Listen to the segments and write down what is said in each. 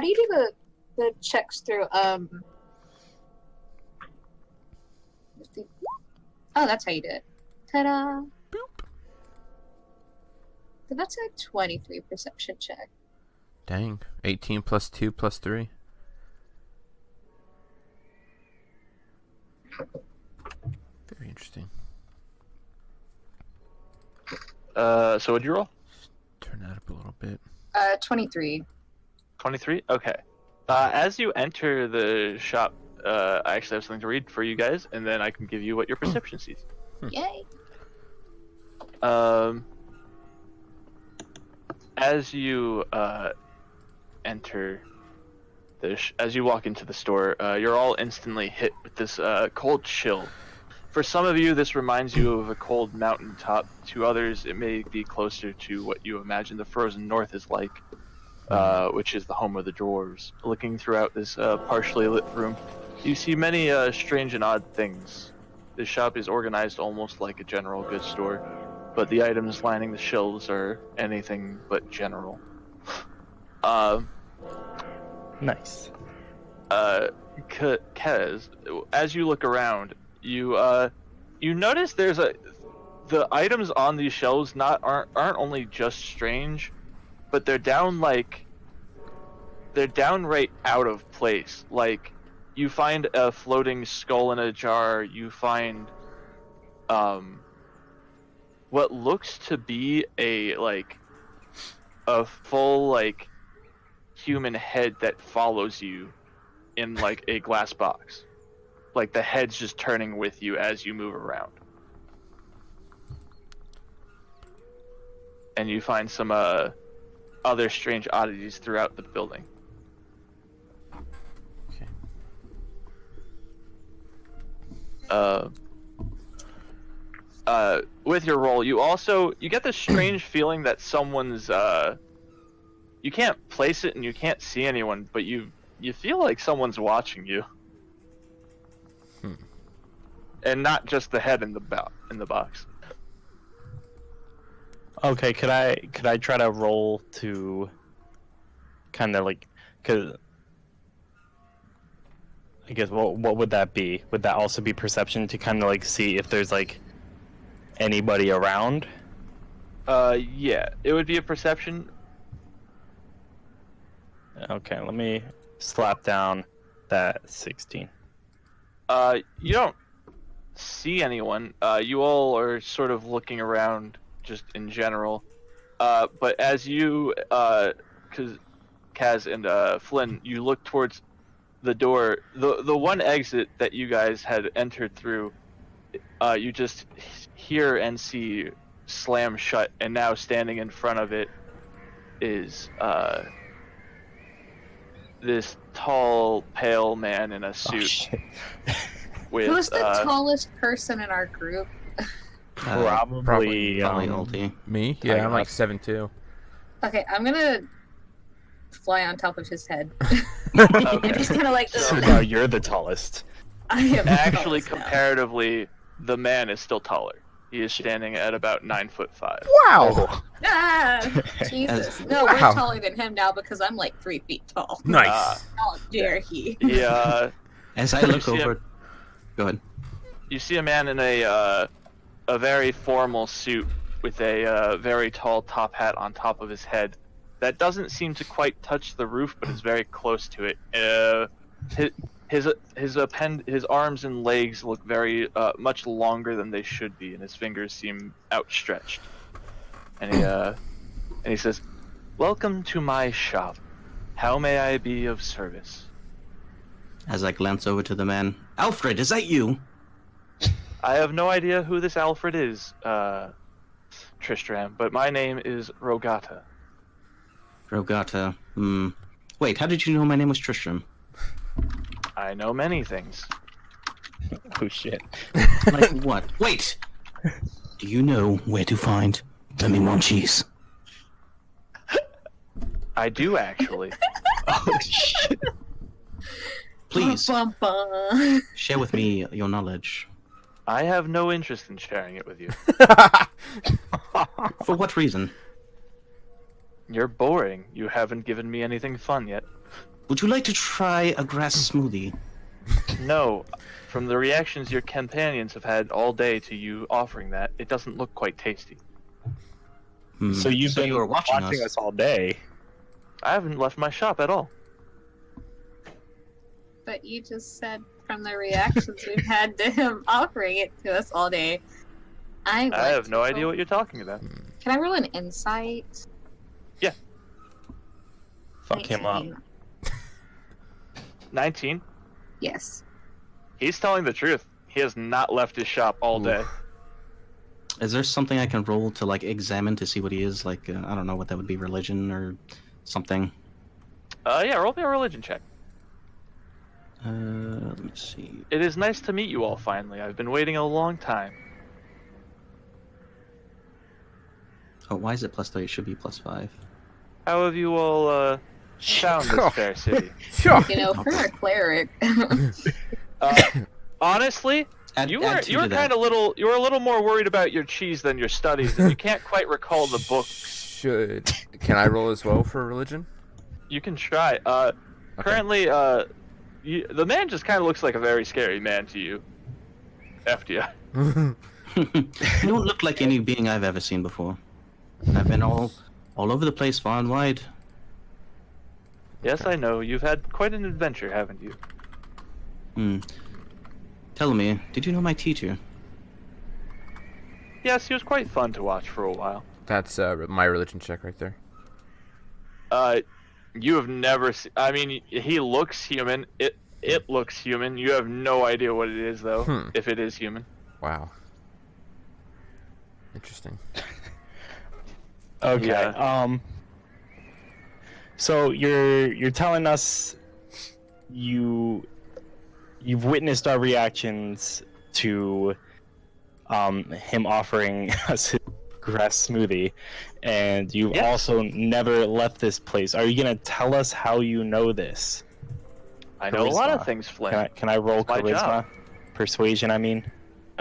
do you do the checks through? Oh, that's how you do it. Ta-da! Boop. So that's a 23 perception check. Dang. 18 plus 2 plus 3. Very interesting. So what'd you roll? Turn that up a little bit. 23. 23? Okay. As you enter the shop, I actually have something to read for you guys, and then I can give you what your perception sees. Yay! As you enter as you walk into the store, you're all instantly hit with this cold chill. For some of you, this reminds you of a cold mountaintop. To others, it may be closer to what you imagine the frozen north is like, which is the home of the dwarves. Looking throughout this partially lit room, you see many strange and odd things. The shop is organized almost like a general goods store, but the items lining the shelves are anything but general. Nice. Kez, as you look around, you notice the items on these shelves aren't only just strange, but they're downright out of place. Like, you find a floating skull in a jar. You find what looks to be a full human head that follows you in a glass box. Like, the head's just turning with you as you move around. And you find some other strange oddities throughout the building. Okay. With your roll, you get this strange feeling that someone's you can't place it and you can't see anyone, but you feel like someone's watching you. And not just the head in the box. Okay, could I try to roll to kind of cause I guess what would that be? Would that also be perception to kind of see if there's anybody around? Yeah, it would be a perception. Okay, let me slap down that 16. You don't see anyone. You all are sort of looking around just in general. But as you, Kaz and Flynn, you look towards the door, the one exit that you guys had entered through, you just hear and see slam shut, and now standing in front of it is this tall, pale man in a suit. Oh, shit. Who's the tallest person in our group? Probably Ulti. Me? Yeah, I'm 7'2". Okay, I'm gonna fly on top of his head. Okay. And just kind of So now you're the tallest. I am Actually, tallest now. comparatively, the man is still taller. He is standing at about 9'5". Wow! Ah, Jesus. No, Wow. we're taller than him now because I'm 3 feet tall. Nice. How dare he? Yeah. As I You look see over... Go ahead. You see a man in a very formal suit with a very tall top hat on top of his head that doesn't seem to quite touch the roof, but is very close to it. His arms and legs look very much longer than they should be, and his fingers seem outstretched. And he says, "Welcome to my shop. How may I be of service?" As I glance over to the man. Alfred, is that you? I have no idea who this Alfred is, Tristram, but my name is Rogata. Rogata. Wait, how did you know my name was Tristram? I know many things. Oh shit. Like what? Wait! Do you know where to find the Munchies? I do, actually. Oh shit. Please, Bum, bum, bum. share with me your knowledge. I have no interest in sharing it with you. For what reason? You're boring. You haven't given me anything fun yet. Would you like to try a grass smoothie? No. From the reactions your companions have had all day to you offering that, it doesn't look quite tasty. So you've been you were watching us all day. I haven't left my shop at all. But you just said from the reactions we've had to him offering it to us all day. I have no idea what you're talking about. Can I roll an insight? Fuck him up. 19. 19. Yes. He's telling the truth. He has not left his shop all day. Is there something I can roll to like examine to see what he is? Like, I don't know what that would be, religion or something. Yeah, roll me a religion check. Let me see. It is nice to meet you all finally. I've been waiting a long time. Oh, why is it +3? It should be +5. How have you all found this fair city? Sure. You know, for a cleric. Honestly, you were kind of you were a little more worried about your cheese than your studies, and you can't quite recall the books. Can I roll as well for religion? You can try. Currently, the man just kind of looks like a very scary man to you. FDI. You don't look like any being I've ever seen before. I've been all over the place, far and wide. Yes, I know. You've had quite an adventure, haven't you? Tell me, did you know my teacher? Yes, he was quite fun to watch for a while. That's my religion check right there. You have never seen... I mean, he looks human. It looks human. You have no idea what it is, though, if it is human. Wow. Interesting. Okay. Yeah. So you're telling us you've witnessed our reactions to him offering us his grass smoothie, and you've also never left this place. Are you gonna tell us how you know this? I know a lot of Charisma. things, Flint. Can I roll It's my charisma? job. Persuasion, I mean.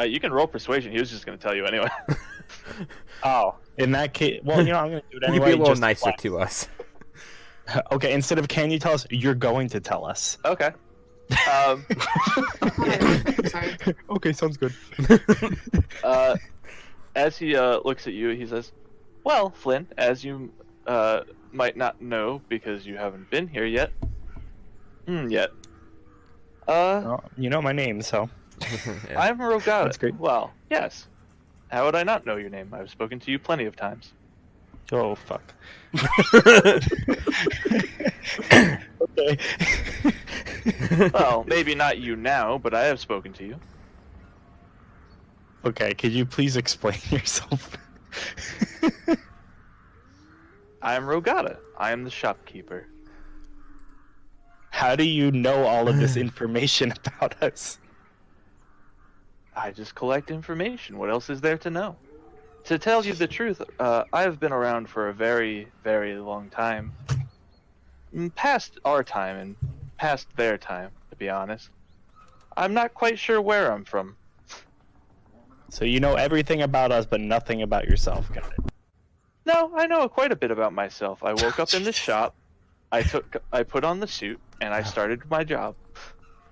You can roll persuasion. He was just going to tell you anyway. Oh, in that case, well, I'm going to do it You anyway. could be a little just nicer flex. to us. Okay, instead of can you tell us, you're going to tell us. Okay. Sorry. Okay, sounds good. As he looks at you, he says, "Well, Flynn, as you might not know because you haven't been here yet. Yet. Well, you know my name, so. Yeah. I'm Rogata. That's great. Well, yes. How would I not know your name? I've spoken to you plenty of times. Oh, fuck. Okay. Well, maybe not you now, but I have spoken to you. Okay, could you please explain yourself? I am Rogata. I am the shopkeeper. How do you know all of this information about us? I just collect information. What else is there to know? To tell you the truth, I have been around for a very, very long time. Past our time and past their time, to be honest. I'm not quite sure where I'm from. So you know everything about us, but nothing about yourself. Got it. No, I know quite a bit about myself. I woke up in the shop, I put on the suit, and I started my job.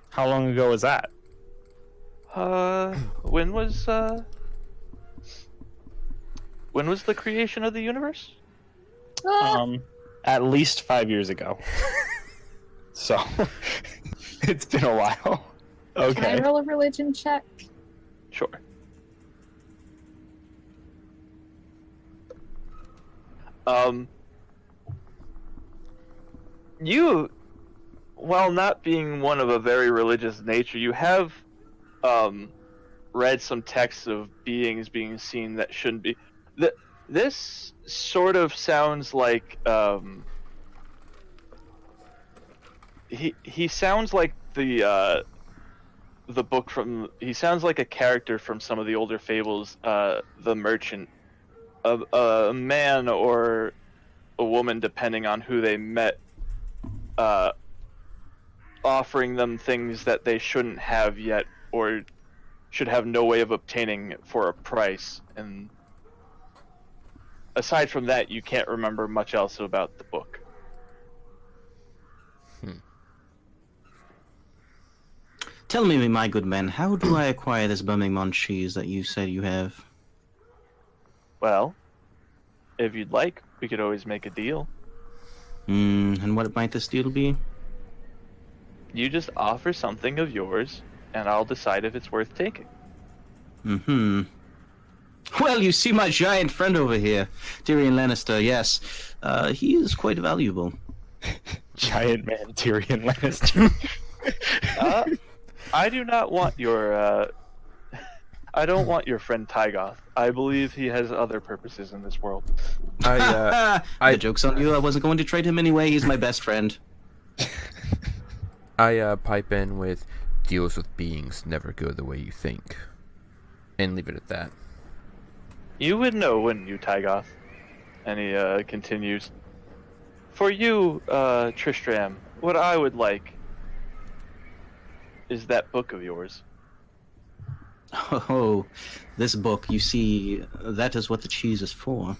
How long ago was that? When was the creation of the universe? At least 5 years ago. So, it's been a while. Can Okay. I roll a religion check? Sure. You, while not being one of a very religious nature, you have read some texts of beings being seen that shouldn't be. This sort of sounds like he sounds like the book from. He sounds like a character from some of the older fables. The merchant, a man or a woman, depending on who they met, offering them things that they shouldn't have yet or should have no way of obtaining for a price. And aside from that, you can't remember much else about the book. Tell me, my good man, how do I acquire this Birmingham cheese that you said you have? Well, if you'd like, we could always make a deal. And what might this deal be? You just offer something of yours, and I'll decide if it's worth taking. Well, you see my giant friend over here, Tyrion Lannister, yes. He is quite valuable. Giant man Tyrion Lannister. I do not want your, I don't want your friend Tygoth. I believe he has other purposes in this world. I The joke's on you, I wasn't going to trade him anyway, he's my best friend. pipe in with deals with beings never go the way you think, and leave it at that. You would know, wouldn't you, Tygoth? And he continues. For you, Tristram, what I would like is that book of yours. Oh, this book, you see, that is what the cheese is for.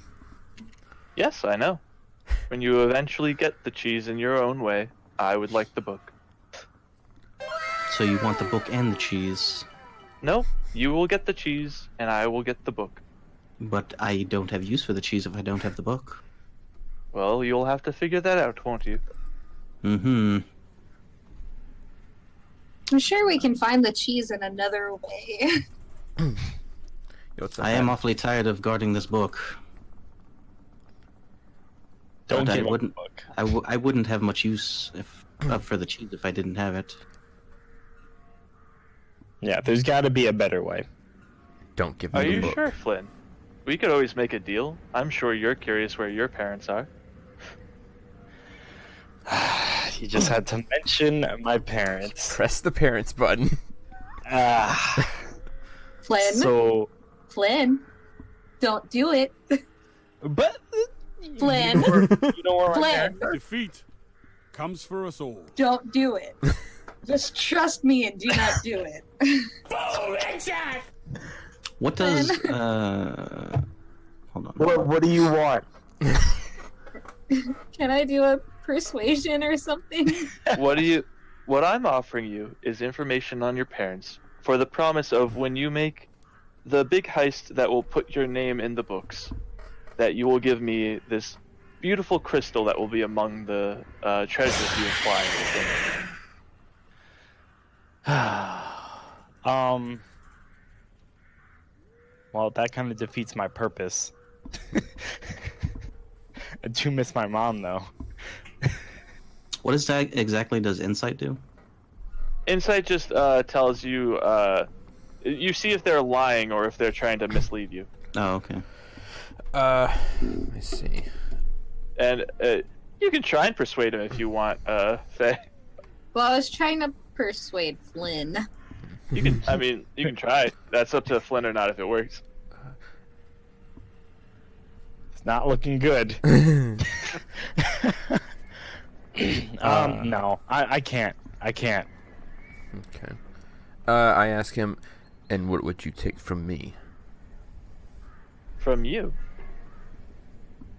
Yes, I know. When you eventually get the cheese in your own way, I would like the book. So you want the book and the cheese, No, you will get the cheese, and I will get the book. but I don't have use for the cheese if I don't have the book. Well, you'll have to figure that out, won't you? I'm sure we can find the cheese in another way. Yo, what's up, I am man? awfully tired of guarding this book. Don't But I give him wouldn't- the book. I wouldn't have much use for the cheese if I didn't have it. Yeah, there's got to be a better way. Don't give Are me the you book. sure, Flynn? We could always make a deal. I'm sure you're curious where your parents are. You just had to mention my parents. Press the parents button. Flynn, So, Flynn, don't do it. but Flynn, you know where my Flynn, parents are? Defeat comes for us all. don't do it. Just trust me and do not do it. What does hold on. What do you want? Can I do a persuasion or something? What I'm offering you is information on your parents for the promise of when you make the big heist that will put your name in the books, that you will give me this beautiful crystal that will be among the treasures you acquire within it. Well, that kind of defeats my purpose. I do miss my mom, though. What is that exactly does insight do? Insight just tells you, you see if they're lying or if they're trying to mislead you. Oh, okay. Let me see. And you can try and persuade him if you want, Faye. Well, I was trying to persuade Flynn. You can, I mean, you can try. That's up to Flynn or not if it works. It's not looking good. No, I can't. I can't. Okay. I ask him, and what would you take from me? From you?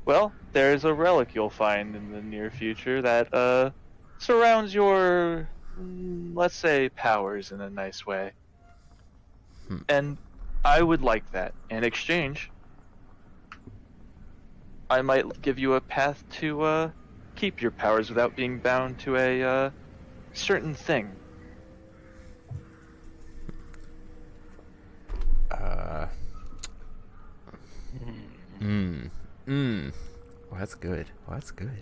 Well, there's a relic you'll find in the near future that surrounds your, let's say, powers in a nice way. And I would like that. In exchange, I might give you a path to keep your powers without being bound to a certain thing. Well, that's good. Well, that's good.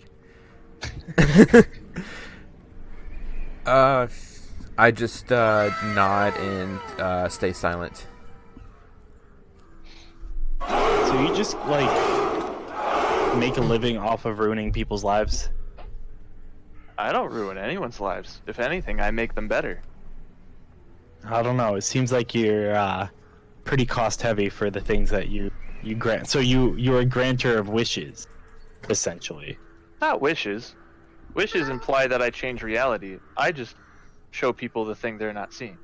I just nod and stay silent. So you just like make a living off of ruining people's lives? I don't ruin anyone's lives. If anything, I make them better. I don't know. It seems like you're pretty cost heavy for the things that you grant. So you're a grantor of wishes, essentially. Not wishes. Wishes imply that I change reality. I just show people the thing they're not seeing.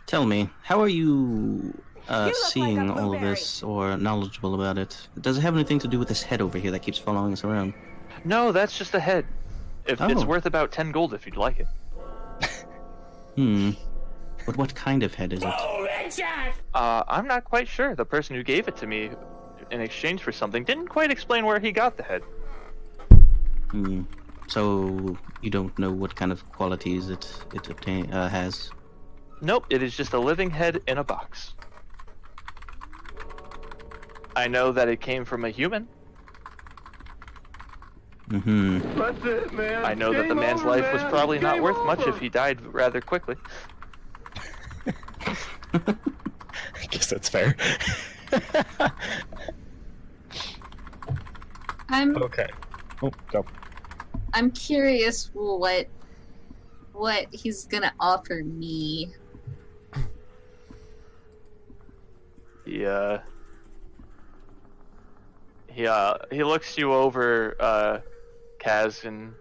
Tell me, how are you look seeing like a all of blueberry. this or knowledgeable about it? Does it have anything to do with this head over here that keeps following us around? No, that's just a head. If Oh. it's worth about 10 gold if you'd like it. But what kind of head is it? I'm not quite sure. The person who gave it to me in exchange for something didn't quite explain where he got the head. So you don't know what kind of qualities it has? Nope, it is just a living head in a box. I know that it came from a human. That's it, man. I know that the man's life was probably not worth much if he died rather quickly. I guess that's fair. Okay. Oh, go. I'm curious what he's gonna offer me. He looks you over, Kaz, and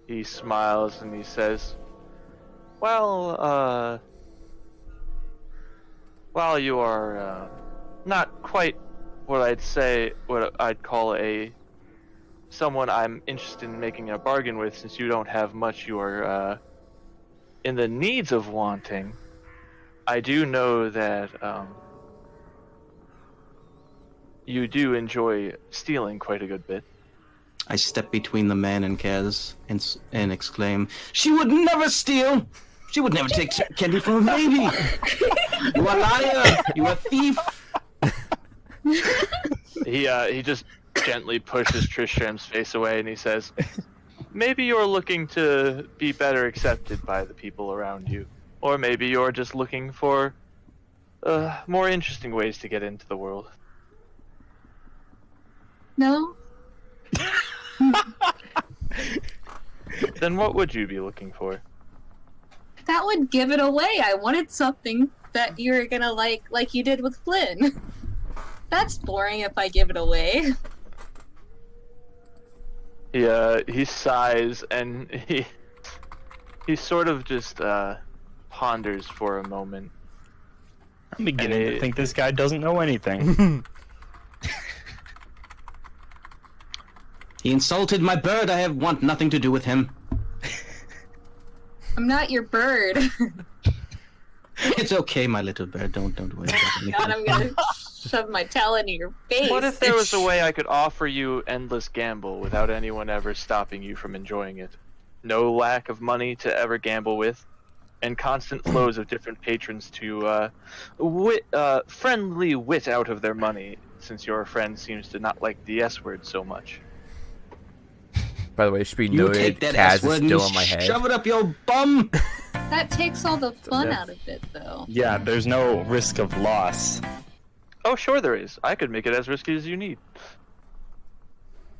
he smiles and he says, "Well, while you are not quite what I'd call someone I'm interested in making a bargain with, since you don't have much you are in the needs of wanting, I do know that you do enjoy stealing quite a good bit." I step between the man and Kaz and exclaim, "She would never steal! She would never take candy from a baby! You are a liar! You are a thief!" He just gently pushes Tristram's face away and he says, "Maybe you're looking to be better accepted by the people around you. Or maybe you're just looking for more interesting ways to get into the world." No? Then what would you be looking for? That would give it away. I wanted something that you were gonna like you did with Flynn. That's boring if I give it away. He sighs and he sort of just ponders for a moment. I'm beginning to think this guy doesn't know anything. He insulted my bird. I want nothing to do with him. I'm not your bird. It's okay, my little bird. Don't worry about anything. God, I'm gonna shove my talon in your face. What if there was a way I could offer you endless gamble without anyone ever stopping you from enjoying it? No lack of money to ever gamble with, and constant flows of different patrons to friendly wit out of their money, since your friend seems to not like the S word so much. By the way, it should be You noted, take that Kaz S word is and still on my head. shove it up your bum. That takes all the fun death. out of it, though. Yeah, there's no risk of loss. Oh, sure there is. I could make it as risky as you need.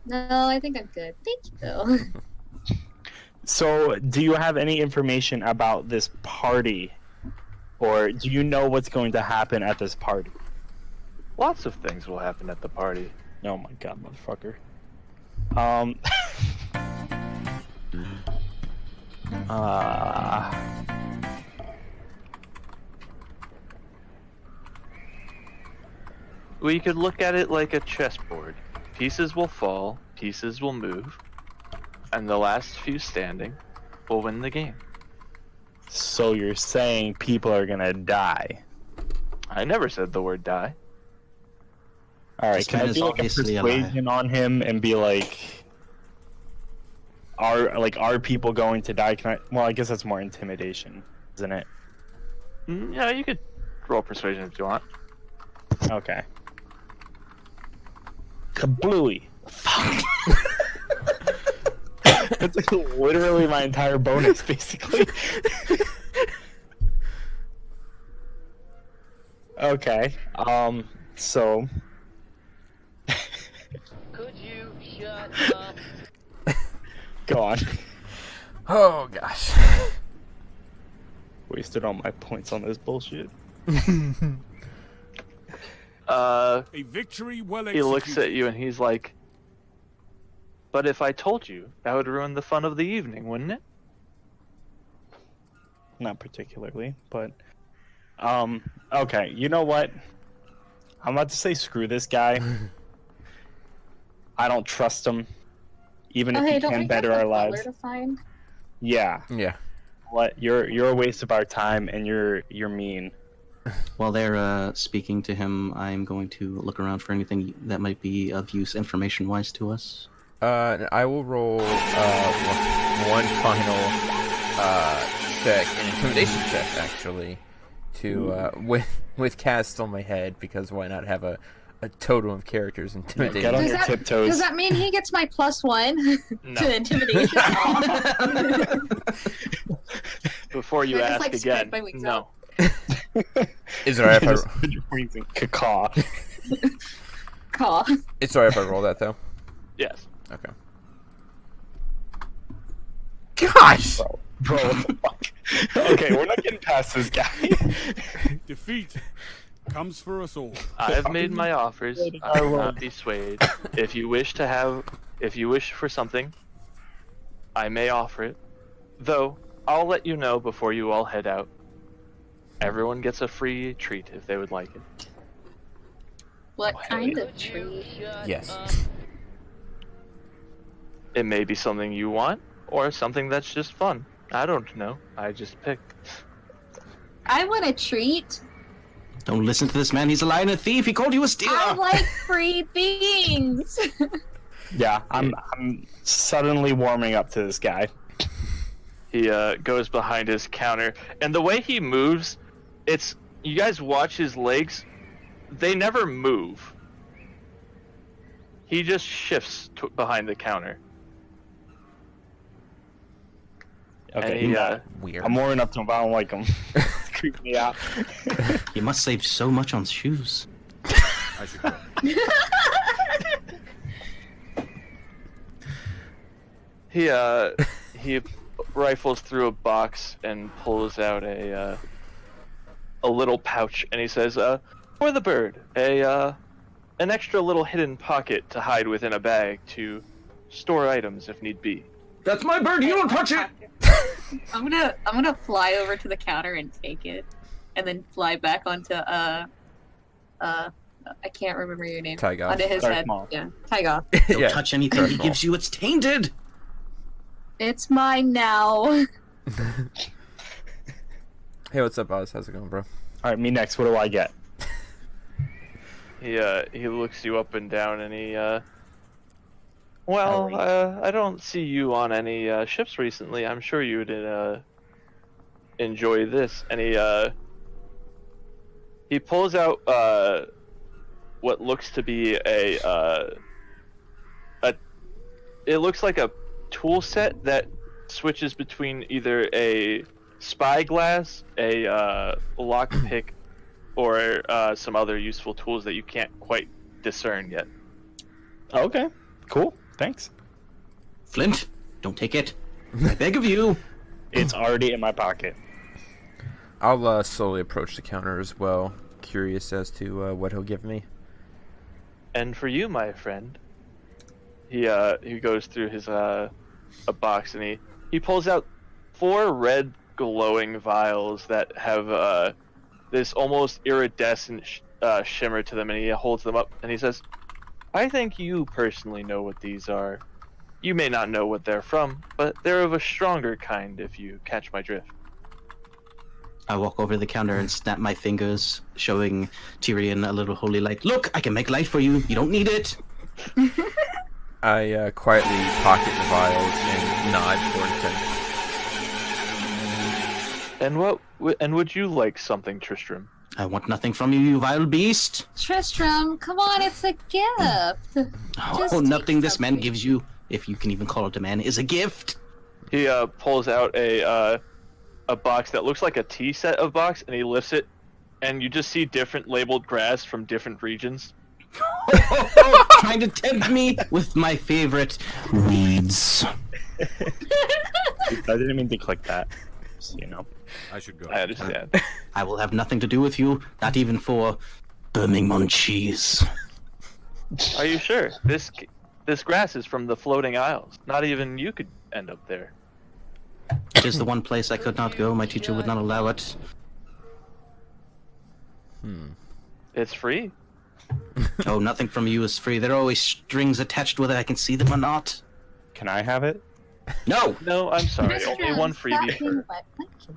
No, I think I'm good. Thank you, though. So, do you have any information about this party? Or do you know what's going to happen at this party? Lots of things will happen at the party. Oh my god, motherfucker. We could look at it like a chessboard. Pieces will fall, pieces will move, and the last few standing will win the game. So you're saying people are gonna die? I never said the word die. Alright, This can man I is do like a obviously a liar. persuasion on him and be like, are people going to die? Well, I guess that's more intimidation, isn't it? Yeah, you could roll persuasion if you want. Okay. Kablooey. Fuck. That's like literally my entire bonus, basically. Okay. So. Could you shut up? Go on. Oh gosh. Wasted all my points on this bullshit. A victory well He executed. looks at you and he's like, "But if I told you, that would ruin the fun of the evening, wouldn't it?" Not particularly, but okay, you know what? I'm about to say screw this guy. I don't trust him. even if Okay, you don't can we better have our the butler lives. to find? Yeah, Yeah. you're a waste of our time, and you're mean. While they're speaking to him, I'm going to look around for anything that might be of use information-wise to us. I will roll one final check, an intimidation check, actually, to with cast on my head, because why not have a totem of characters intimidating? Get on your Does tiptoes. that mean he gets my +1 No. to intimidation? Before you Can I just, ask like, spread again, my wings no. out? Is it alright if I? Just put your wings in cacaw. Caw. It's alright if I roll that though. Yes. Okay. Gosh! Bro, what the fuck? Okay, we're not getting past this guy. Defeat comes for us all. I have made my offers. I will not be swayed. If you wish for something, I may offer it. Though, I'll let you know before you all head out. Everyone gets a free treat if they would like it. What kind of Could you treat? shut Yes. up? It may be something you want, or something that's just fun. I don't know. I just picked. I want a treat. Don't listen to this man. He's a liar and a thief. He called you a stealer. I like free things. Yeah, I'm suddenly warming up to this guy. He goes behind his counter, and the way he moves, you guys watch his legs, they never move. He just shifts behind the counter. Okay, And he, Weird. I'm warming up to him, but I don't like him. It's creeping me out. You must save so much on shoes. I should go. He rifles through a box and pulls out a little pouch, and he says, "For the bird, an extra little hidden pocket to hide within a bag to store items if need be." That's my bird. You don't touch it. I'm gonna fly over to the counter and take it, and then fly back onto I can't remember your name. Tygoth. Onto his Darth head. Maul. Yeah, Tygoth. Don't Yeah. touch anything he gives you. It's tainted. It's mine now. Hey, what's up, Oz? How's it going, bro? All right, me next. What do I get? He looks you up and down, and I don't see you on any ships recently. I'm sure you would enjoy this. And he pulls out what looks to be it looks like a tool set that switches between either a spyglass, a lockpick, or some other useful tools that you can't quite discern yet. Okay, cool. Thanks. Flint, don't take it. I beg of you. It's already in my pocket. I'll slowly approach the counter as well, curious as to what he'll give me. And for you, my friend, he goes through his a box, and he pulls out 4 red glowing vials that have this almost iridescent shimmer to them, and he holds them up and he says, "I think you personally know what these are. You may not know what they're from, but they're of a stronger kind, if you catch my drift." I walk over to the counter and snap my fingers, showing Tyrion a little holy light. Look, I can make light for you. You don't need it. I quietly pocket the vials and nod towards him. And would you like something, Tristram? I want nothing from you, you vile beast. Tristram, come on, it's a gift. Just Oh, take nothing this man something. gives you, if you can even call it a man, is a gift. He pulls out a box that looks like a tea set of box, and he lifts it, and you just see different labeled grass from different regions. Trying to tempt me with my favorite weeds. I didn't mean to click that. So, you know. I should go. I understand. I will have nothing to do with you, not even for Birmingham cheese. Are you sure? This grass is from the floating isles. Not even you could end up there. It is the one place I could not go. My teacher would not allow it. It's free. Oh, nothing from you is free. There are always strings attached with it. I can see them or not. Can I have it? No. No, I'm sorry. Only Tristram, one stop freebie. being For... wet. Thank you.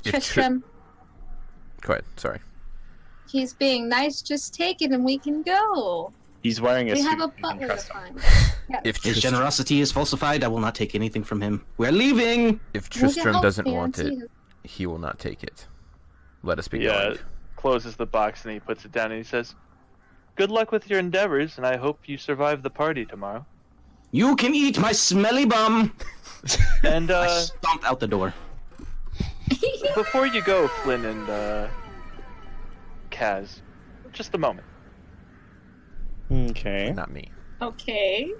If Tristram, Go ahead. Sorry. he's being nice. Just take it and we can go. He's wearing a We suit. have a You can butler to trust him. find. Yeah. If His Tristram, generosity is falsified. I will not take anything from him. We're leaving. if We can Tristram help doesn't want it, fancy. he will not take it. Let us be He going. closes the box and he puts it down and he says, "Good luck with your endeavors, and I hope you survive the party tomorrow." You can eat my smelly bum. And I stomp out the door. before you go, Flynn and Kaz, just a moment. Okay. Not me. Okay.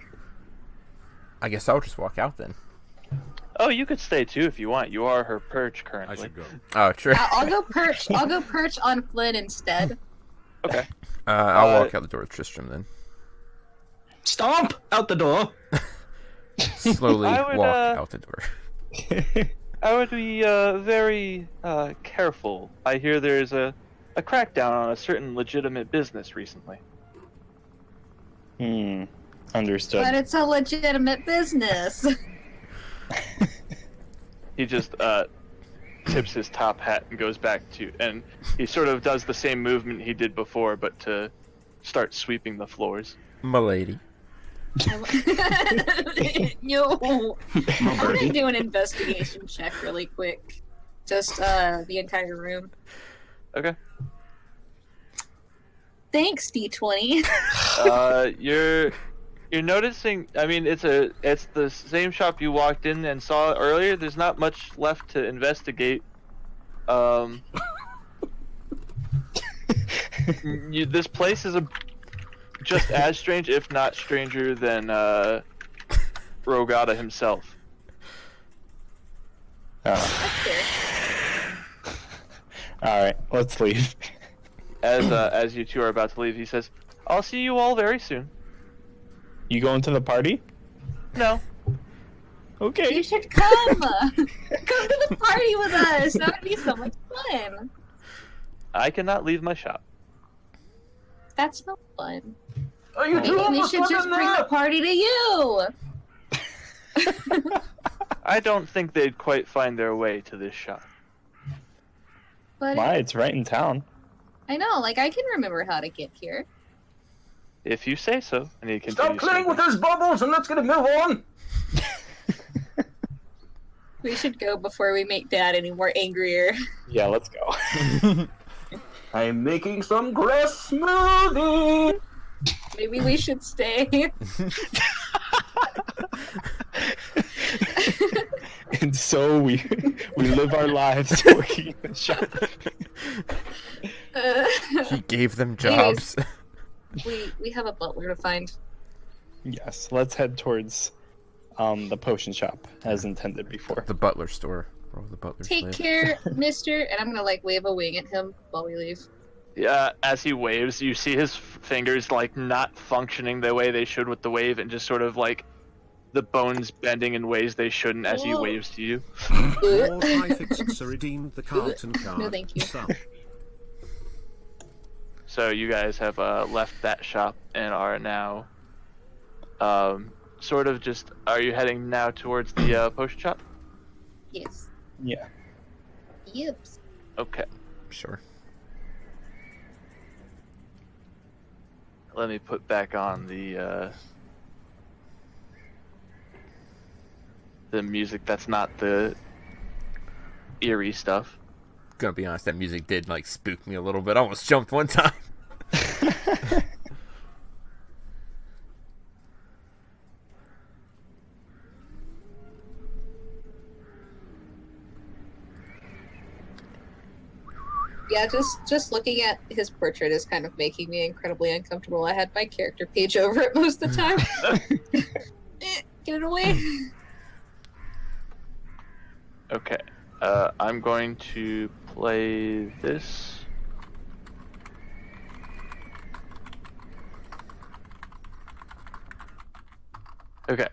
I guess I'll just walk out then. Oh, you could stay too if you want. You are her perch I currently. should go. Oh, true. I'll go perch. I'll go perch on Flynn instead. Okay. I'll walk out the door with Tristram then. Stomp out the door. Slowly I would, walk out the door. I would be very careful. I hear there's a crackdown on a certain legitimate business recently. Understood. But it's a legitimate business. He just tips his top hat and goes back to, and he sort of does the same movement he did before, but to start sweeping the floors. Milady. Yo, I'm gonna do an investigation check really quick. Just the entire room. Okay. Thanks, D20. You're noticing. I mean, it's the same shop you walked in and saw earlier. There's not much left to investigate. This place is just as strange, if not stranger, than Rogata himself. That's fair. All right, let's leave. As you two are about to leave, he says, "I'll see you all very soon." You going to the party? No. Okay. You should come. Come to the party with us. That would be so much fun. I cannot leave my shop. That's no fun. Are you Maybe we should just bring the party to you. I don't think they'd quite find their way to this shop. But Why? It's right in town. I know, like I can remember how to get here. If you say so. And he continues. Stop playing with those bubbles and let's get a move on. We should go before we make Dad any more angrier. Yeah, let's go. I'm making some grass smoothie. Maybe we should stay. And so we live our lives working in the shop. He gave them jobs. we have a butler to find. Yes, let's head towards the potion shop as intended before. The butler store. Where will the butlers Take live? care, mister. And I'm gonna like wave a wing at him while we leave. Yeah, as he waves, you see his fingers like not functioning the way they should with the wave, and just sort of like the bones bending in ways they shouldn't as he Whoa. waves to you. All Typhix redeemed the Carlton card. No, thank you. Sub. So you guys have left that shop and are now sort of just. Are you heading now towards the potion shop? Yes. Yeah. Yep. Okay. Sure. Let me put back on the music that's not the eerie stuff. Gonna be honest, that music did like spook me a little bit. I almost jumped one time. Yeah, just looking at his portrait is kind of making me incredibly uncomfortable. I had my character page over it most of the time. Get it away. Okay. I'm going to play this. Okay.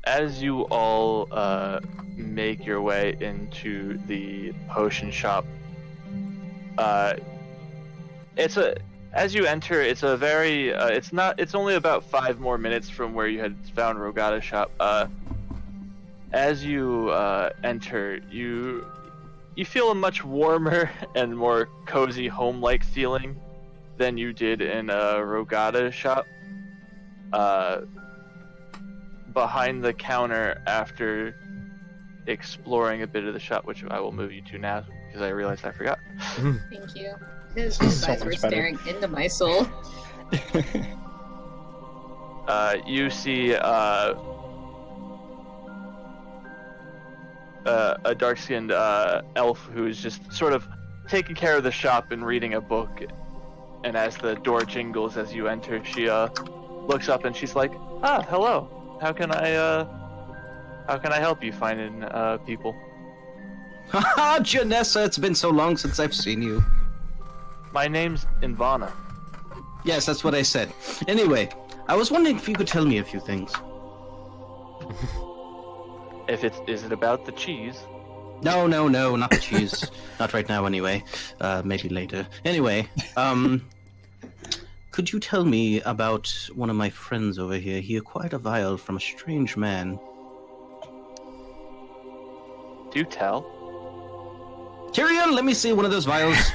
As you all make your way into the potion shop, it's As you enter, it's a very it's only about 5 more minutes from where you had found Rogata's shop. As you enter, you feel a much warmer and more cozy home-like feeling than you did in Rogata's shop. Behind the counter, after exploring a bit of the shop, which I will move you to now because I realized I forgot. Thank you. His eyes were much better. staring into my soul. You see a dark-skinned elf who's just sort of taking care of the shop and reading a book. And as the door jingles as you enter, she looks up and she's like, "Ah, hello. How can I help you finding people?" Haha, Janessa, it's been so long since I've seen you. My name's Invana. Yes, that's what I said. Anyway, I was wondering if you could tell me a few things. Is it about the cheese? No, not the cheese. Not right now, anyway. Maybe later. Anyway, could you tell me about one of my friends over here? He acquired a vial from a strange man. Do tell. Tyrion, let me see one of those vials.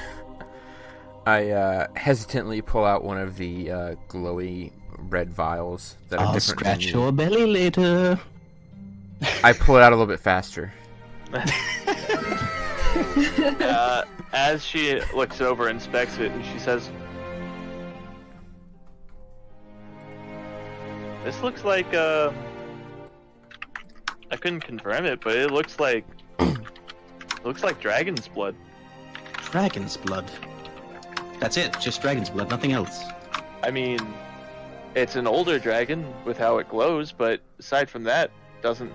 I hesitantly pull out one of the glowy red vials that are I'll different scratch than your belly later. I pull it out a little bit faster. As she looks over and inspects it, and she says, "This looks like I couldn't confirm it, but it looks like dragon's blood." Dragon's blood. That's it, just dragon's blood, nothing else. I mean, it's an older dragon with how it glows, but aside from that, doesn't.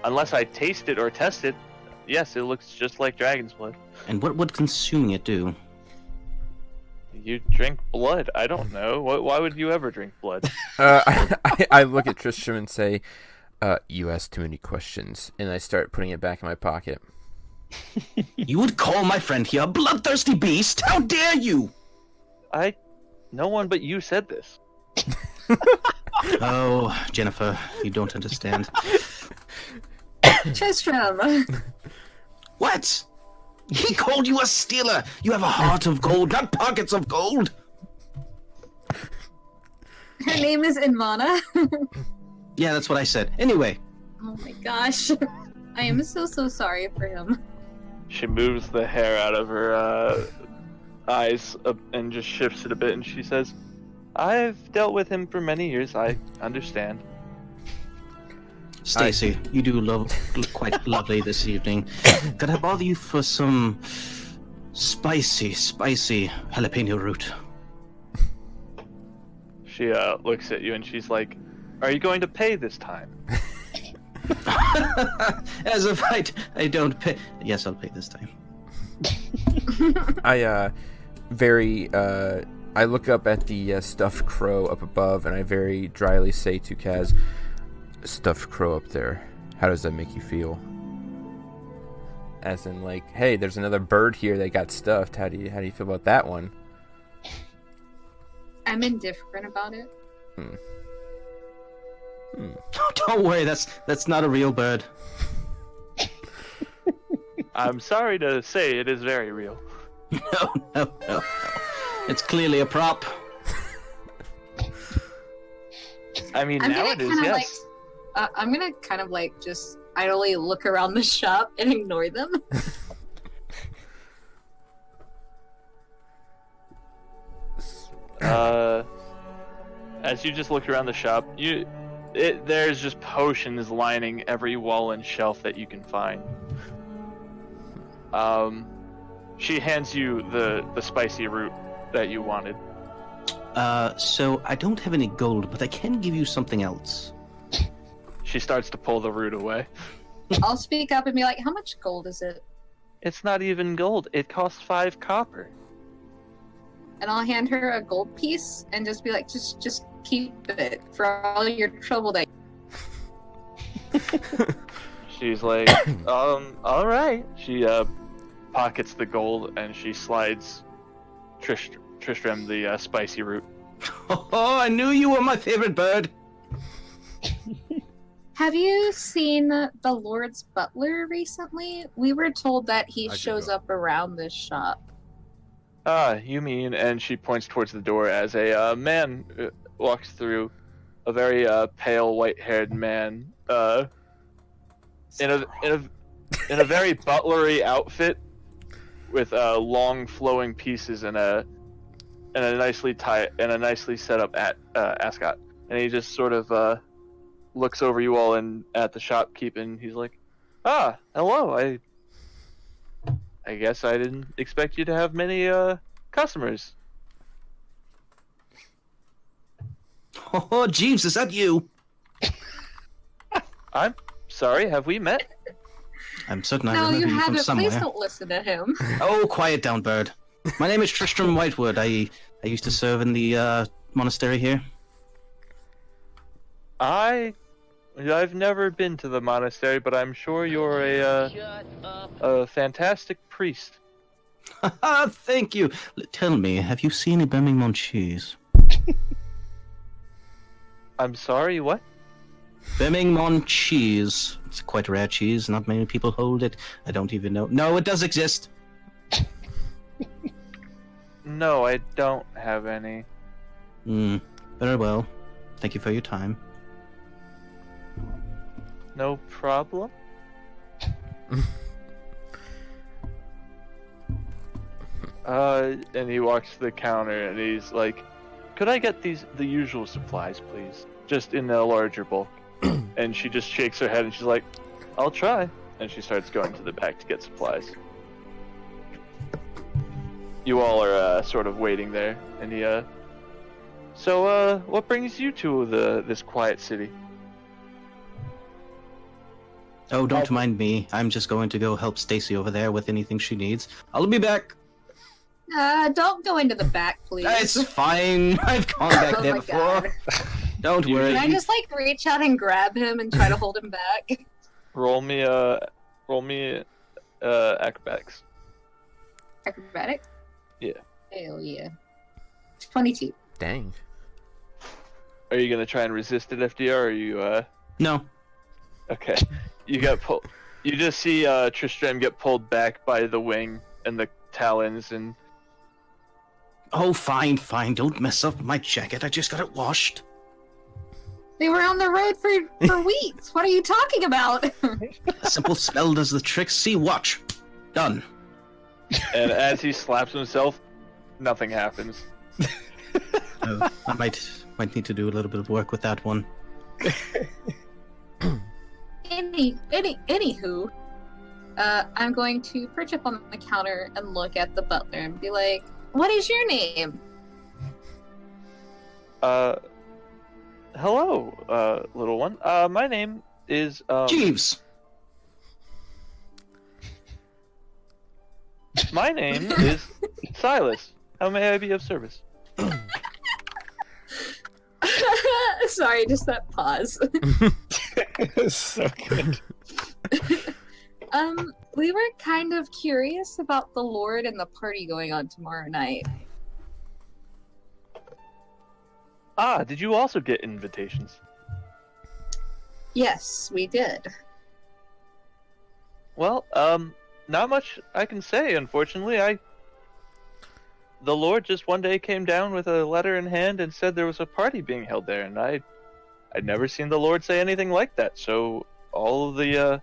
Unless I taste it or test it, yes, it looks just like dragon's blood. And what would consuming it do? You drink blood. I don't know. Why would you ever drink blood? I look at Tristram and say, "You ask too many questions," and I start putting it back in my pocket. You would call my friend here a bloodthirsty beast? How dare you! No one but you said this. Oh, Jennifer, you don't understand. Tristram! What? He called you a stealer! You have a heart of gold, not pockets of gold! Her name is Invana. Yeah, that's what I said. Anyway. Oh my gosh. I am so sorry for him. She moves the hair out of her eyes and just shifts it a bit, and she says, "I've dealt with him for many years. I understand." Stacy, you do look quite lovely this evening. Could I bother you for some spicy jalapeno root? She looks at you and she's like, "Are you going to pay this time?" As if I don't pay. Yes, I'll pay this time. I look up at the stuffed crow up above, and I very dryly say to Kaz, "Stuffed crow up there, how does that make you feel?" As in, like, hey, there's another bird here that got stuffed. How do you feel about that one? I'm indifferent about it. Oh, don't worry, that's not a real bird. I'm sorry to say it is very real. No. It's clearly a prop. I mean, now it is, yes. I'm gonna kind of like just idly look around the shop and ignore them. As you just look around the shop, there's just potions lining every wall and shelf that you can find. She hands you the spicy root that you wanted. So I don't have any gold, but I can give you something else. She starts to pull the root away. I'll speak up and be like, "How much gold is it?" It's not even gold. It costs 5 copper. And I'll hand her a gold piece and just be like, just keep it for all your trouble that. She's like, all right. She pockets the gold and she slides Tristram the spicy root. Oh, I knew you were my favorite bird. Have you seen the Lord's butler recently? We were told that he I can shows go. up around this shop. Ah, you mean? And she points towards the door as a man walks through, a very pale, white-haired man, in a very butlery outfit, with long flowing pieces and a nicely set up ascot, and he just sort of looks over you all and at the shopkeep, and he's like, "Ah, hello. I guess I didn't expect you to have many customers." Oh, Jeeves, is that you? I'm sorry. Have we met? I'm certain I No, remember you you from haven't. somewhere. Please don't listen to him. Oh, quiet down, bird. My name is Tristram Whitewood. I used to serve in the monastery here. I've never been to the monastery, but I'm sure you're Shut up. a fantastic priest. Thank you. Tell me, have you seen any Birmingham cheese? I'm sorry, what? Birmingham cheese. It's quite a rare cheese. Not many people hold it. I don't even know. No, it does exist. No, I don't have any. Very well. Thank you for your time. No problem. And he walks to the counter and he's like, "Could I get the usual supplies, please? Just in a larger bulk." And she just shakes her head and she's like, "I'll try." And she starts going to the back to get supplies. You all are sort of waiting there, and he So what brings you to this quiet city? Oh, don't mind me. I'm just going to go help Stacy over there with anything she needs. I'll be back. Don't go into the back, please. It's fine. I've gone back Oh there my before. God. Don't worry. Can I just reach out and grab him and try to hold him back? Roll me acrobatics. Acrobatic? Yeah. Hell yeah. 22. Dang. Are you gonna try and resist it, FDR, or are you No. Okay. You get pulled. You just see Tristram get pulled back by the wing and the talons, and Oh, fine. Don't mess up my jacket. I just got it washed. They were on the road for weeks. What are you talking about? A simple spell does the trick. See, watch. Done. and as he slaps himself, nothing happens. I might need to do a little bit of work with that one. Anywho, I'm going to perch up on the counter and look at the butler and be like, "What is your name?" Hello, little one. My name is Jeeves. My name is Silas. How may I be of service? Sorry, just that pause. So good. We were kind of curious about the Lord and the party going on tomorrow night. Ah, did you also get invitations? Yes, we did. Well, not much I can say, unfortunately. The Lord just one day came down with a letter in hand and said there was a party being held there, and I'd never seen the Lord say anything like that, so all of the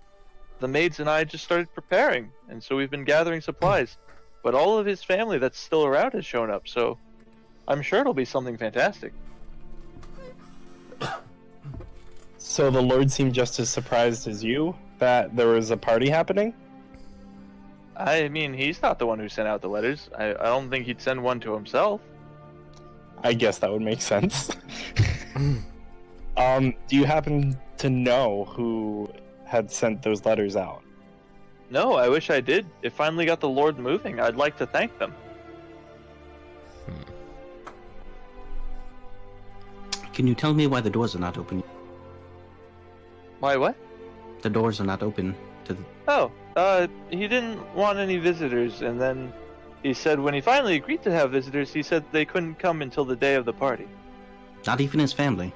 maids and I just started preparing, and so we've been gathering supplies. But all of his family that's still around has shown up, so I'm sure it'll be something fantastic. So the Lord seemed just as surprised as you that there was a party happening? I mean, he's not the one who sent out the letters. I don't think he'd send one to himself. I guess that would make sense. Do you happen to know who had sent those letters out? No, I wish I did. It finally got the Lord moving. I'd like to thank them. Can you tell me why the doors are not open? Why, what? The doors are not open to the... Oh, he didn't want any visitors, and then He said when he finally agreed to have visitors, he said they couldn't come until the day of the party. Not even his family.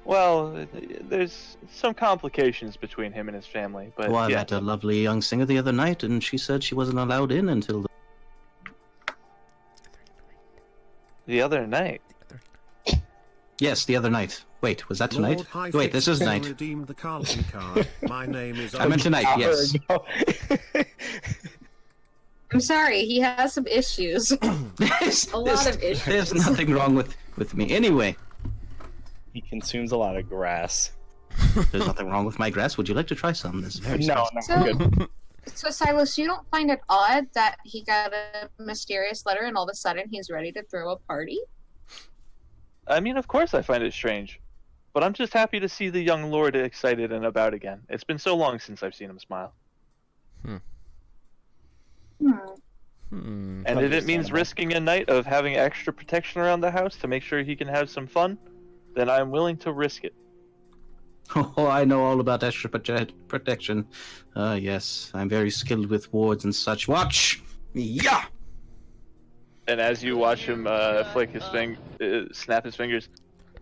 Well, there's some complications between him and his family, but Well, I yeah. met a lovely young singer the other night, and she said she wasn't allowed in until The other night. Yes, the other night. Wait, was that tonight? Lord Wait, this is Highfix night. redeemed the Carlton card. My name is. I meant tonight, yes. I'm sorry, he has some issues. A lot of issues. There's nothing wrong with me. Anyway, He consumes a lot of grass. there's nothing wrong with my grass. Would you like to try some? This is very No, spicy. no, I'm good. So Silas, you don't find it odd that he got a mysterious letter and all of a sudden he's ready to throw a party? I mean, of course I find it strange. But I'm just happy to see the young lord excited and about again. It's been so long since I've seen him smile. Hmm. And if it means risking a night of having extra protection around the house to make sure he can have some fun, then I'm willing to risk it. Oh, I know all about extra protection. Yes, I'm very skilled with wards and such. Watch! Yeah! And as you watch him flick his snap his fingers,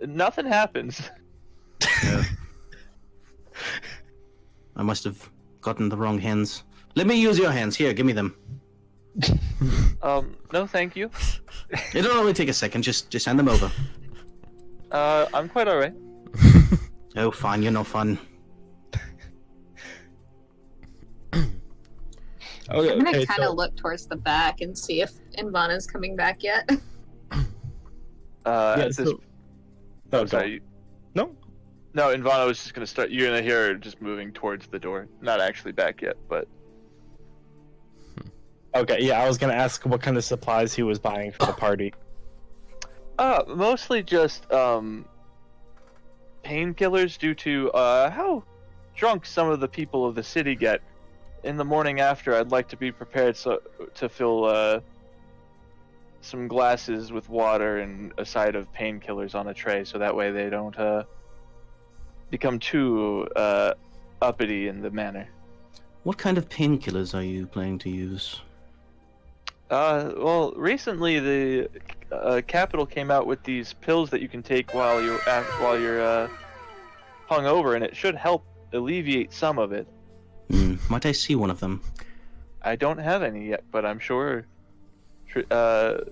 nothing happens. I must have gotten the wrong hands. Let me use your hands. Here, give me them. No thank you. It'll only take a second. Just hand them over. I'm quite alright. Oh, fine. You're no fun. Okay, I'm gonna okay, kind of so- look towards the back and see if Invana's coming back yet. At this... so- No, I'm sorry. No. No, Invana was just gonna start. You're gonna hear her just moving towards the door. Not actually back yet, but Okay, yeah, I was gonna ask what kind of supplies he was buying for the party. mostly just painkillers due to how drunk some of the people of the city get. In the morning after, I'd like to be prepared to fill some glasses with water and a side of painkillers on a tray, so that way they don't become too uppity in the manner. What kind of painkillers are you planning to use? Well, recently the capital came out with these pills that you can take while you're hungover, and it should help alleviate some of it. Might I see one of them? I don't have any yet, but I'm sure Invana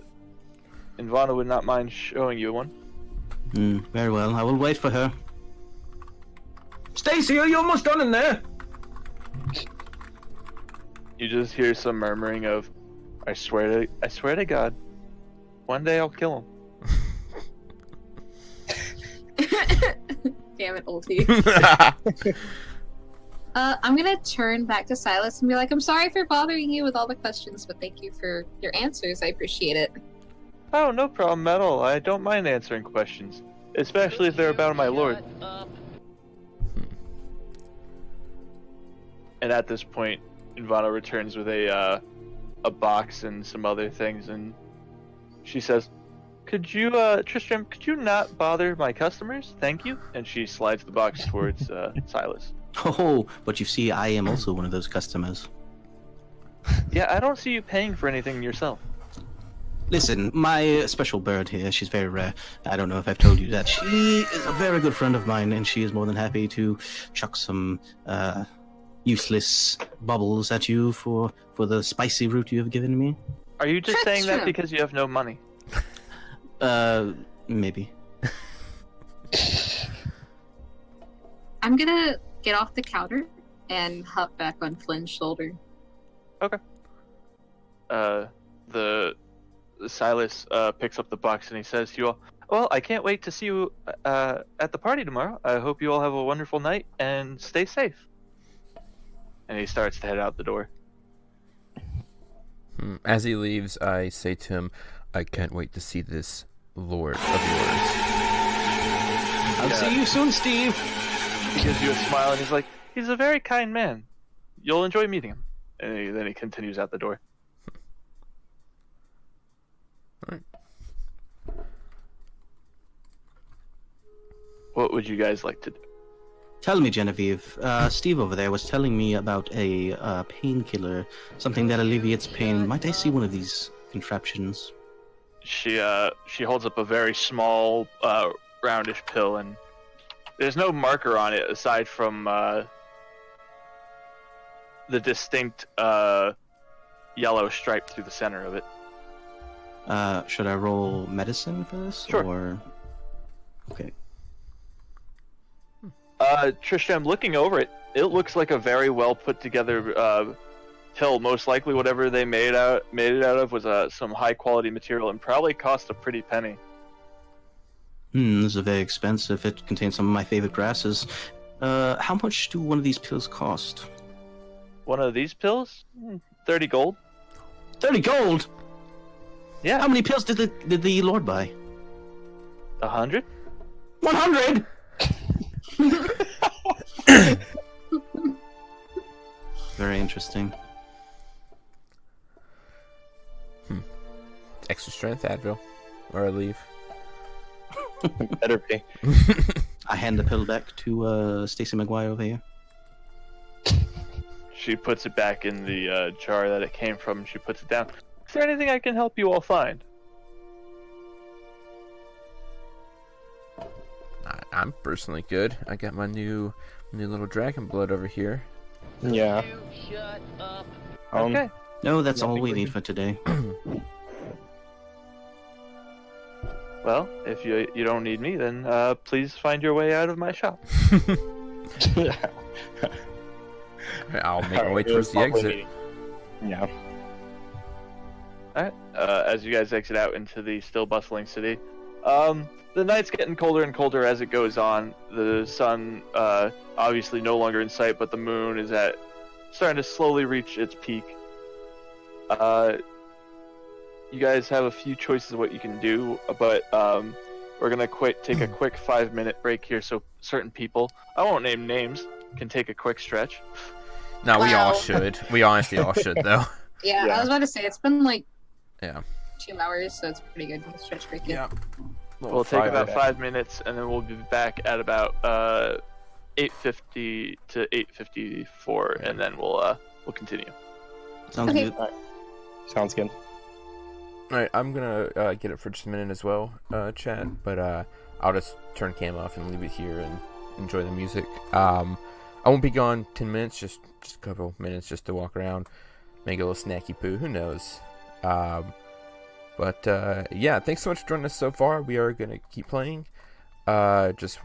would not mind showing you one. Very well. I will wait for her. Stacy, are you almost done in there? You just hear some murmuring of, I swear to God, one day I'll kill him. Damn it, Ulti. I'm gonna turn back to Silas and be like, I'm sorry for bothering you with all the questions, but thank you for your answers. I appreciate it. Oh, no problem at all. I don't mind answering questions, especially if they're about my lord. Shut up. And at this point, Invana returns with a box and some other things, and she says, "Could you, Tristram, could you not bother my customers? Thank you." And she slides the box towards Silas. Oh, but you see, I am also one of those customers. Yeah, I don't see you paying for anything yourself. Listen, my special bird here, she's very rare. I don't know if I've told you that. She is a very good friend of mine, and she is more than happy to chuck some useless bubbles at you for the spicy root you have given me. Are you just saying that Tristram. because you have no money? Maybe. I'm gonna get off the counter and hop back on Flynn's shoulder. The Silas picks up the box and he says to you all, "Well, I can't wait to see you at the party tomorrow. I hope you all have a wonderful night and stay safe." And he starts to head out the door. As he leaves, I say to him, I can't wait to see this lord of yours. I'll see you soon, Steve. He gives you a smile and he's like, "He's a very kind man. You'll enjoy meeting him." And then he continues out the door. Alright. What would you guys like to do? Tell me, Genevieve, Steve over there was telling me about a painkiller, something that alleviates pain. Might I see one of these contraptions? She holds up a very small, roundish pill, and there's no marker on it aside from the distinct yellow stripe through the center of it. Should I roll medicine for this? Sure. Or... Okay. Trisha, I'm looking over it. It looks like a very well put together pill. Most likely, whatever they made it out of was some high quality material, and probably cost a pretty penny. This is very expensive. It contains some of my favorite grasses. How much do one of these pills cost? One of these pills, 30 gold. 30 gold. Yeah. How many pills did the Lord buy? 100. 100. Very interesting. Extra strength Advil, or I leave. Better be. I hand the pill back to Stacey McGuire over here. She puts it back in the jar that it came from. She puts it down. Is there anything I can help you all find? I'm personally good. I got my new little dragon blood over here. Yeah. You shut up. Okay. No, that's Yeah, I all think we we're need good. for today. Well, if you don't need me, then please find your way out of my shop. I'll make my way towards the exit. Yeah. Alright. As you guys exit out into the still bustling city, the night's getting colder and colder as it goes on. The sun, obviously no longer in sight, but the moon is starting to slowly reach its peak. You guys have a few choices of what you can do, but we're gonna take a quick 5-minute break here, so certain people, I won't name names, can take a quick stretch. No, we all Wow. should. We honestly all should, though. Yeah, Yeah. I was about to say it's been like Yeah. 2 hours, so it's pretty good to stretch break. Yeah. We'll take about 5 minutes, and then we'll be back at about 8:50 to 8:54, and then we'll continue. Sounds Okay. good. Sounds good. Alright, I'm gonna get it for just a minute as well, chat, but I'll just turn cam off and leave it here and enjoy the music. I won't be gone 10 minutes, just a couple minutes just to walk around, make a little snacky poo, who knows. But yeah, thanks so much for joining us so far. We are gonna keep playing. It's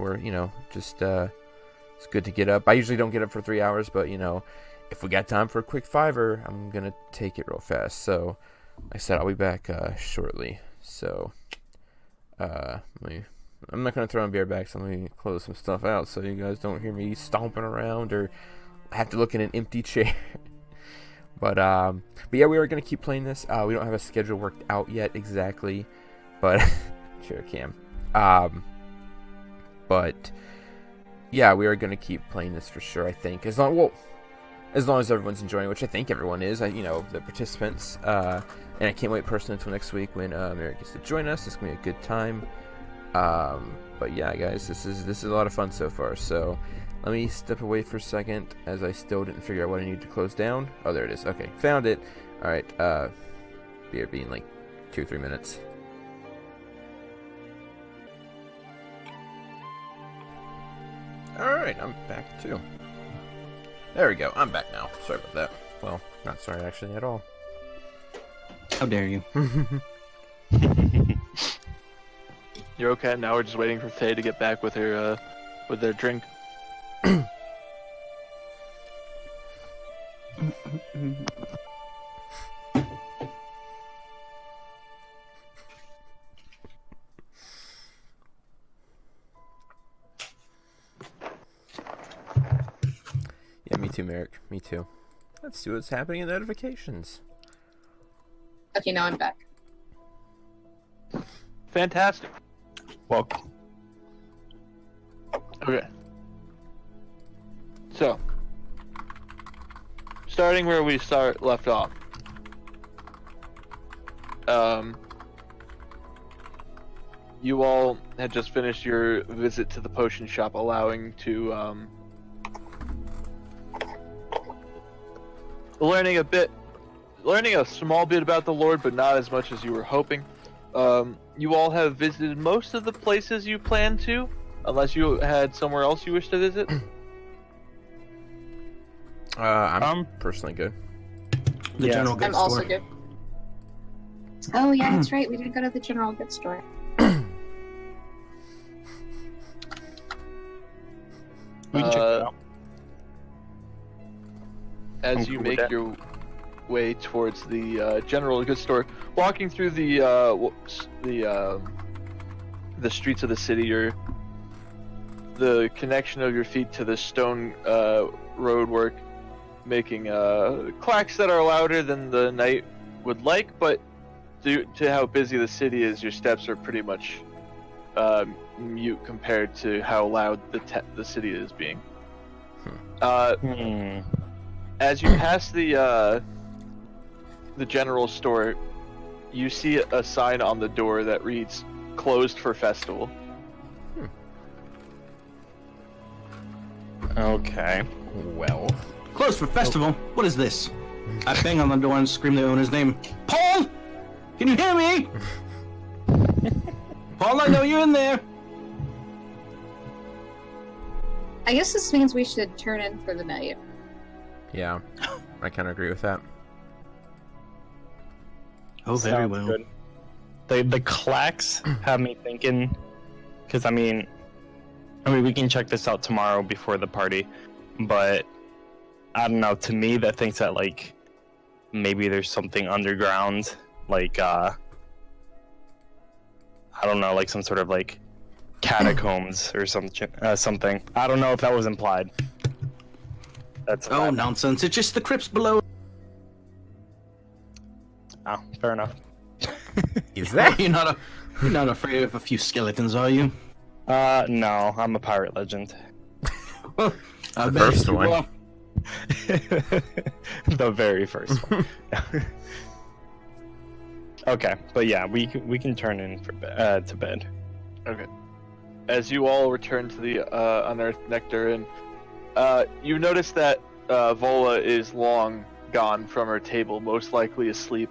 good to get up. I usually don't get up for 3 hours, but if we got time for a quick 5-er, I'm gonna take it real fast. So, like I said, I'll be back shortly. So, I'm not gonna throw in beer back, so let me close some stuff out so you guys don't hear me stomping around or have to look in an empty chair. But yeah, we are gonna keep playing this. We don't have a schedule worked out yet exactly, but sure cam. But yeah, we are gonna keep playing this for sure. I think as long as everyone's enjoying, which I think everyone is. The participants. And I can't wait personally until next week when Merrick gets to join us. It's gonna be a good time. But yeah, guys, this is a lot of fun so far. So. Let me step away for a second, as I still didn't figure out what I need to close down. Oh, there it is. Okay, found it. Alright, BRB in like 2 or 3 minutes. Alright, I'm back too. There we go, I'm back now. Sorry about that. Well, not sorry actually at all. How dare you? You're okay? Now we're just waiting for Faye to get back with her with their drink. Yeah, me too, Merrick. Me too. Let's see what's happening in notifications. Okay, now I'm back. Fantastic. Welcome. Okay. So, starting where we left off. You all had just finished your visit to the potion shop, allowing to learning a small bit about the Lord, but not as much as you were hoping. You all have visited most of the places you planned to, unless you had somewhere else you wish to visit. I'm personally good. The general I'm goods also store. good. Oh yeah, that's right. We didn't go to the general goods store. We can check it out. I'm As you cool with make that. your way towards the general goods store, walking through the streets of the city, the connection of your feet to the stone roadwork, making clacks that are louder than the night would like, but due to how busy the city is, your steps are pretty much mute compared to how loud the city is being. As you pass the general store, you see a sign on the door that reads "Closed for Festival." Okay. Well, Closed for festival. What is this? I bang on the door and scream the owner's name. Paul! Can you hear me? Paul, I know you're in there. I guess this means we should turn in for the night. yeah, I kind of agree with that. Oh, very Sounds well. good. The clacks have me thinking, because I mean, we can check this out tomorrow before the party, but I don't know. To me, that thinks that like maybe there's something underground, like I don't know, like some sort of like catacombs or something. I don't know if that was implied. That's Oh, nonsense. It's just the crypts below. Oh, fair enough. Is that? You're not afraid of a few skeletons, are you? No, I'm a pirate legend. I The bet first you one. are. The very first one. Okay, but yeah, we can turn in for to bed. Okay. As you all return to the unearthed nectar, and you notice that Vola is long gone from her table, most likely asleep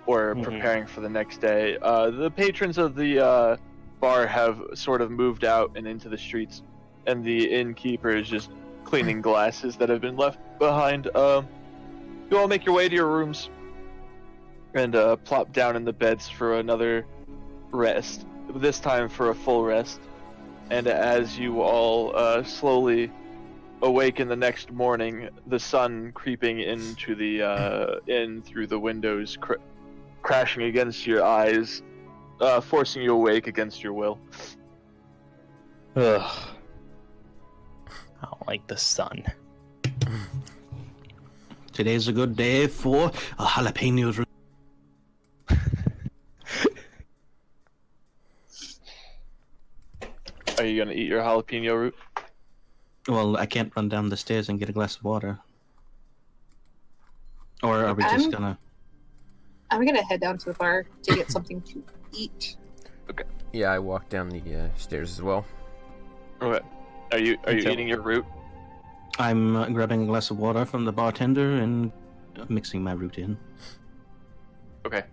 or preparing for the next day. The patrons of the bar have sort of moved out and into the streets, and the innkeeper is just cleaning glasses that have been left behind. You all make your way to your rooms and plop down in the beds for another rest, this time for a full rest. And as you all slowly awaken the next morning, the sun creeping into the in through the windows, crashing against your eyes, forcing you awake against your will. Ugh. I don't like the sun. Today's a good day for a jalapeno. Are you gonna eat your jalapeno root? Well, I can't run down the stairs and get a glass of water. Or are we just gonna... I'm gonna head down to the bar to get something to eat. Yeah, I walked down the stairs as well. Okay. Are you Okay. eating your root? I'm grabbing a glass of water from the bartender and mixing my root in. Okay.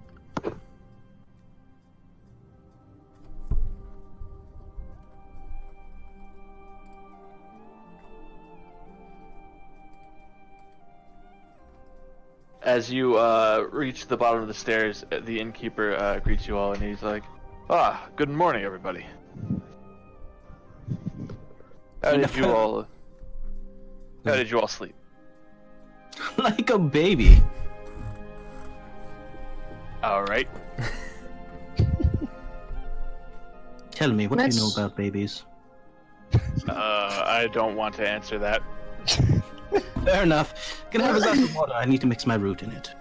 As you reach the bottom of the stairs, the innkeeper greets you all, and he's like, "Ah, good morning, everybody. How did you all sleep?" Like a baby. All right. Tell me, what do you know Let's- about babies? I don't want to answer that. Fair enough. Can I have a glass of water? I need to mix my root in it.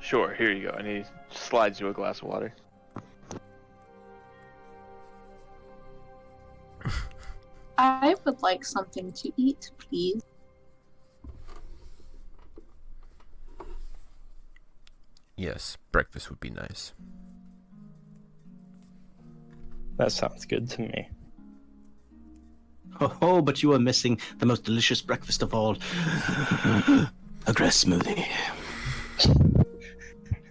Sure, here you go. And he slides you a glass of water. I would like something to eat, please. Yes, breakfast would be nice. That sounds good to me. Oh, but you are missing the most delicious breakfast of all. a grass smoothie.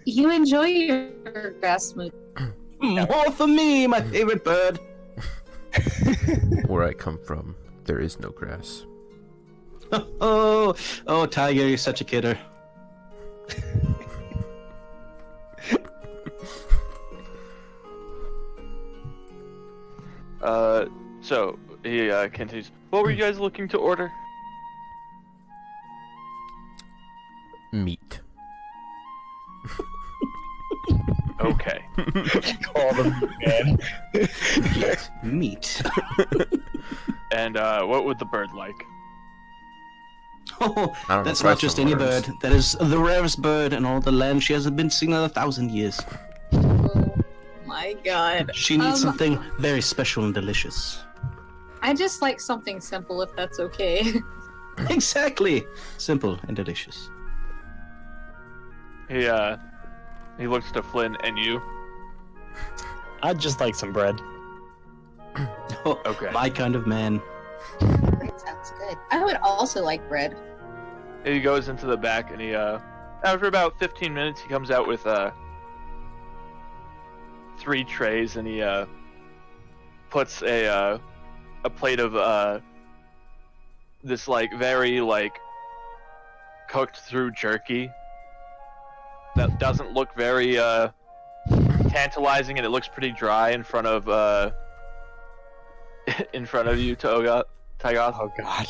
You enjoy your grass smoothie. More for me, my favorite bird. Where I come from, there is no grass. Oh, Tiger, you're such a kidder. So he continues. What were you guys looking to order? Meat. Okay. Call them man. Yes, meat. And what would the bird like? Oh, I don't know, that's try not just some any worms. bird. That is the rarest bird in all the land. She hasn't been seen in 1,000 years. Oh my god. She needs something very special and delicious. I just like something simple if that's okay. Exactly. Simple and delicious. He looks to Flynn and you. I'd just like some bread. Oh, Okay. my kind of man. That sounds good. I would also like bread. He goes into the back and he after about 15 minutes he comes out with 3 trays and he puts a plate of this like very like cooked through jerky that doesn't look very tantalizing and it looks pretty dry in front of you, Tygoth. Oh god.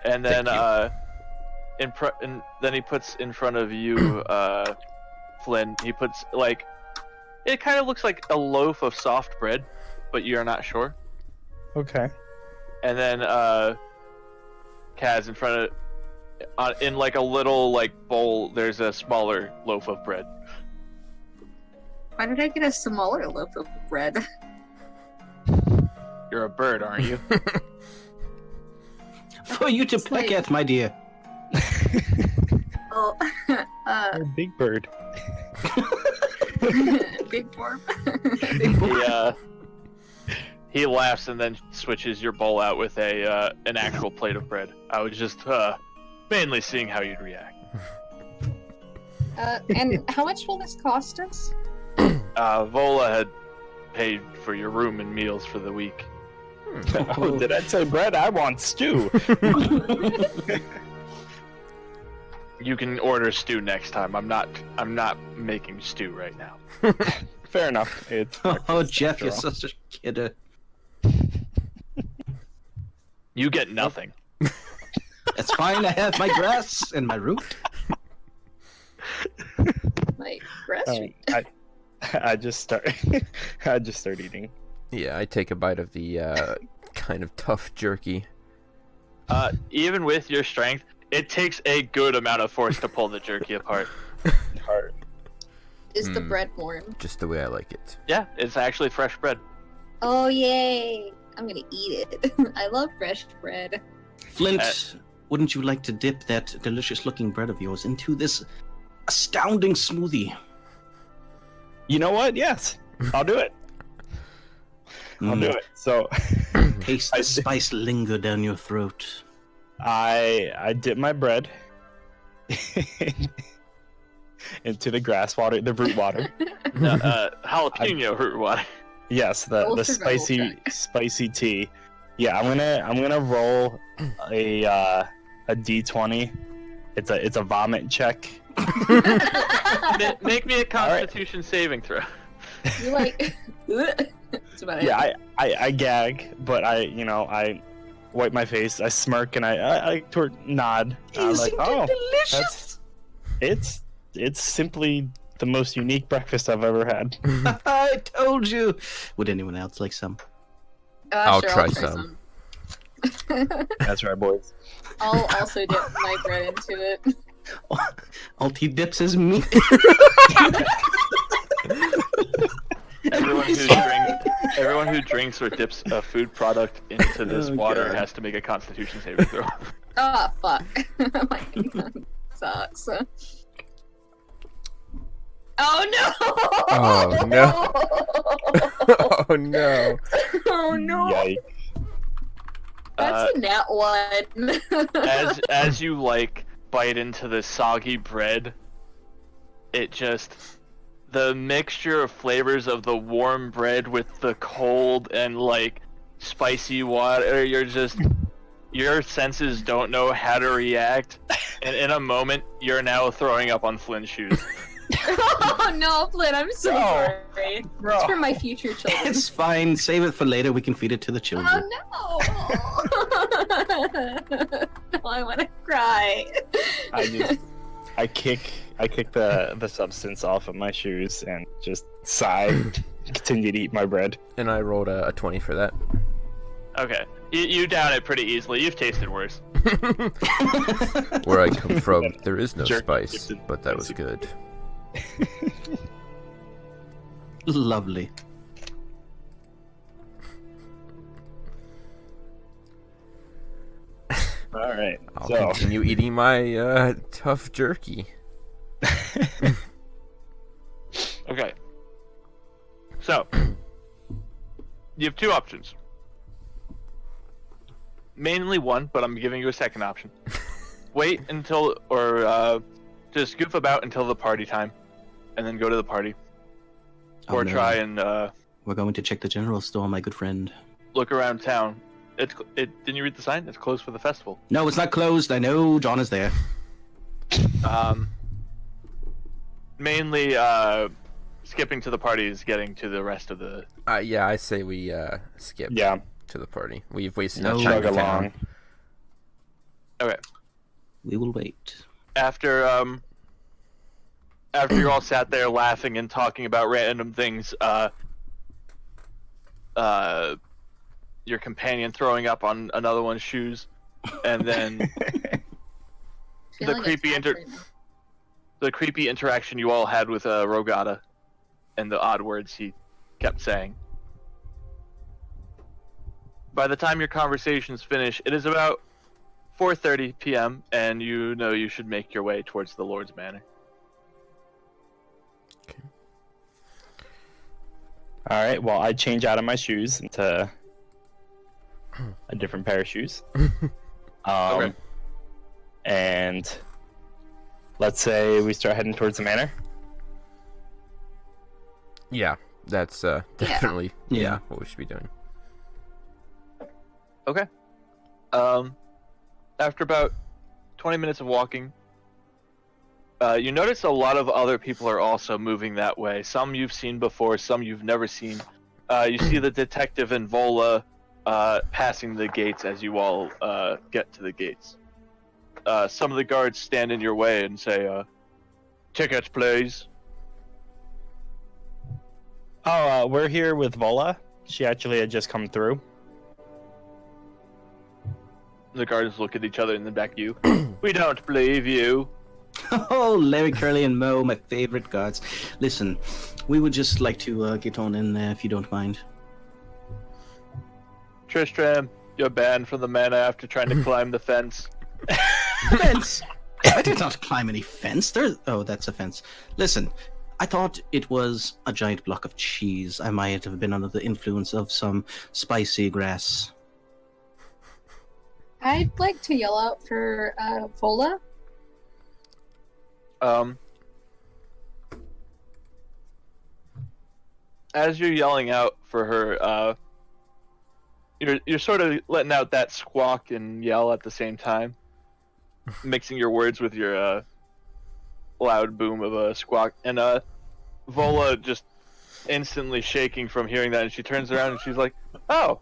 And then Thank and then he puts in front of you, Flynn. He puts like it kind of looks like a loaf of soft bread, but you're not sure. Okay. And then Kaz in front of in like a little like bowl. There's a smaller loaf of bread. Why did I get a smaller loaf of bread? You're a bird, aren't you? For you to It's peck like- at, my dear. Oh, Oh, big bird. big form. He laughs and then switches your bowl out with an actual plate of bread. I was just mainly seeing how you'd react. And how much will this cost us? Vola had paid for your room and meals for the week. Oh, did I say bread? I want stew. You can order stew next time. I'm not making stew right now. Fair enough. It's Oh, Jeff, after you're all. such a kidder. You get nothing. That's fine. I have my grass and my root. Like grass. I just start. I just start eating. Yeah, I take a bite of the kind of tough jerky. Even with your strength, it takes a good amount of force to pull the jerky apart. Hard. Is the bread warm? Just the way I like it. Yeah, it's actually fresh bread. Oh yay! I'm gonna eat it. I love fresh bread. Flint, wouldn't you like to dip that delicious-looking bread of yours into this astounding smoothie? You know what? Yes, I'll do it. I'll do it. So Taste the spice linger down your throat. I dip my bread into the grass water, the root water. Jalapeno root water. Yes, the Roll survival spicy tea. Yeah, I'm gonna roll a d20. It's a vomit check. Make me a Constitution saving throw. You like? That's about it. Yeah, I gag, but I wipe my face, I smirk, and I nod. I'm like, oh, delicious? it's simply the most unique breakfast I've ever had. I told you. Would anyone else like some? I'll Sure, try some. That's right, boys. I'll also dip my bread into it. Ulti dips his meat. Everyone who drinks or dips a food product into this water God. has to make a Constitution saving throw. Oh fuck! My God, sucks. Oh no! Oh no! Oh no! Oh no! Yikes. That's a nat one. as you like bite into the soggy bread, the mixture of flavors of the warm bread with the cold and like spicy water, your senses don't know how to react, and in a moment you're now throwing up on Flynn's shoes. Oh no, Flynn, I'm so sorry. It's for my future children. It's fine. Save it for later. We can feed it to the children. Oh no! Oh, I want to cry. I kick the substance off of my shoes and just sigh. Continue to eat my bread. And I rolled a 20 for that. Okay, you down it pretty easily. You've tasted worse. Where I come from, there is no Jerk. spice, but that was good. Lovely. All right. I'll So continue eating my tough jerky. Okay. So, you have two options. Mainly one, but I'm giving you a second option. Wait until, or just goof about until the party time, and then go to the party. Oh, Or no. try and We're going to check the general store, my good friend. look around town. Didn't you read the sign? It's closed for the festival. No, it's not closed. I know John is there. Mainly, skipping to the party is getting to the rest of the... Yeah, I say we skip yeah, to the party. We've wasted No, enough time chug in town. along. Okay. We will wait. After you're all sat there laughing and talking about random things, your companion throwing up on another one's shoes, and then Feeling creepy attacked right now. the creepy interaction you all had with Rogata, and the odd words he kept saying. By the time your conversations finish, it is about 4:30 p.m., and you know you should make your way towards the Lord's Manor. All right. Well, I change out of my shoes into a different pair of shoes. Okay. And let's say we start heading towards the manor. Yeah, that's definitely Yeah. what we should be doing. Okay. After about 20 minutes of walking, you notice a lot of other people are also moving that way. Some you've seen before, some you've never seen. You see the detective and Vola passing the gates as you all get to the gates. Some of the guards stand in your way and say, "Tickets, please." Oh, we're here with Vola. She actually had just come through. The guards look at each other and then back at you. "We don't believe you." Oh, Larry, Curly, and Mo, my favorite guards. Listen, we would just like to get on in there if you don't mind. "Tristram, you're banned from the manor after trying to climb the fence." Fence! I did not climb any fence. Oh, that's a fence. Listen, I thought it was a giant block of cheese. I might have been under the influence of some spicy grass. I'd like to yell out for Vola. As you're yelling out for her, you're sort of letting out that squawk and yell at the same time, mixing your words with your loud boom of a squawk. And Vola just instantly shaking from hearing that, and she turns around and she's like, "Oh,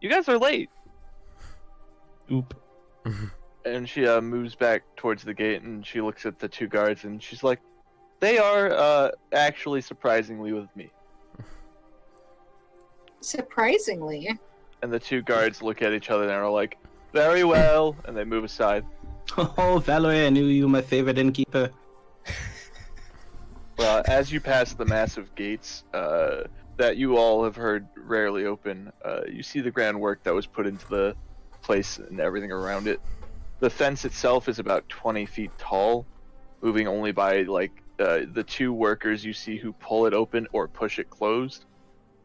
you guys are late." Oop. And she moves back towards the gate, and she looks at the two guards, and she's like, "They are actually surprisingly with me." Surprisingly. And the two guards look at each other and are like, "Very well," and they move aside. Oh, Valerie, I knew you were my favorite innkeeper. Well, as you pass the massive gates that you all have heard rarely open, you see the grand work that was put into the place and everything around it. The fence itself is about 20 feet tall, moving only by the two workers you see who pull it open or push it closed.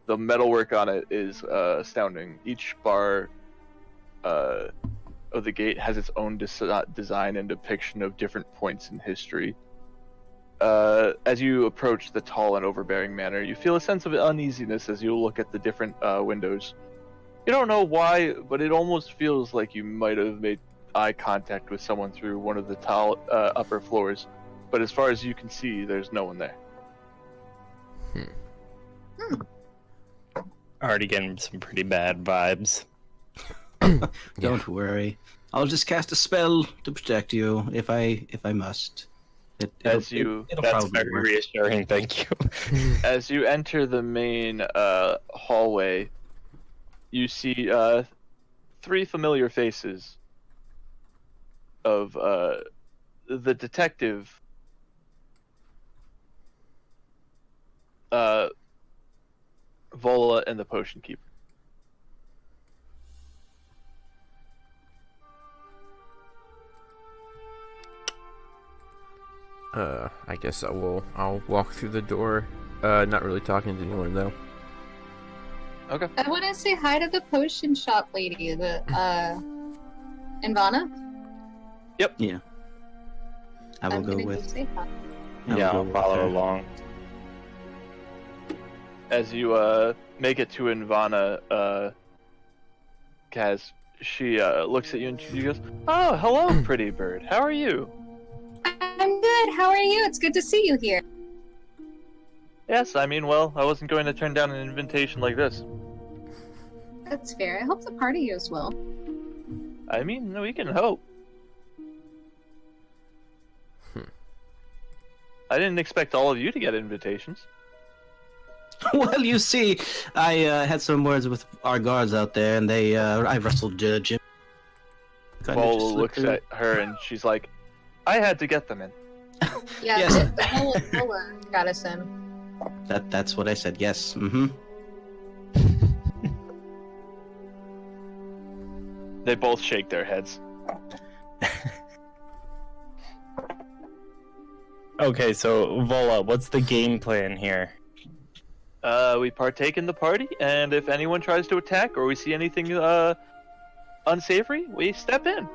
The metalwork on it is astounding. Each bar of the gate has its own design and depiction of different points in history. As you approach the tall and overbearing manor, you feel a sense of uneasiness as you look at the different windows. You don't know why, but it almost feels like you might have made eye contact with someone through one of the tall upper floors. But as far as you can see, there's no one there. Already getting some pretty bad vibes. Don't worry. I'll just cast a spell to protect you if I must. It'll That's probably very work. reassuring, thank you. As you enter the main hallway, you see 3 familiar faces of the detective, Vola, and the potion keeper. I guess I'll walk through the door. Not really talking to anyone though. Okay. I want to say hi to the potion shop lady, the Ivana. Yeah. I will I'm go gonna with. go say hi. Yeah, I'll with follow her. along. As you make it to Ivana, Kaz, she looks at you and she goes, "Oh, hello, pretty bird. How are you?" I'm good. How are you? It's good to see you here. Yes, I mean, well, I wasn't going to turn down an invitation like this. That's fair. I hope the party goes well. I mean, we can hope. I didn't expect all of you to get invitations. Well, you see, I had some words with our guards out there, and I wrestled Jim. Kinda Vola just looks looked at her and she's like, "I had to get them in." Yeah, Yes. the whole Lola got us in. That's what I said. Yes. Mm-hmm. They both shake their heads. Okay, so Vola, what's the game plan here? We partake in the party, and if anyone tries to attack or we see anything unsavory, we step in.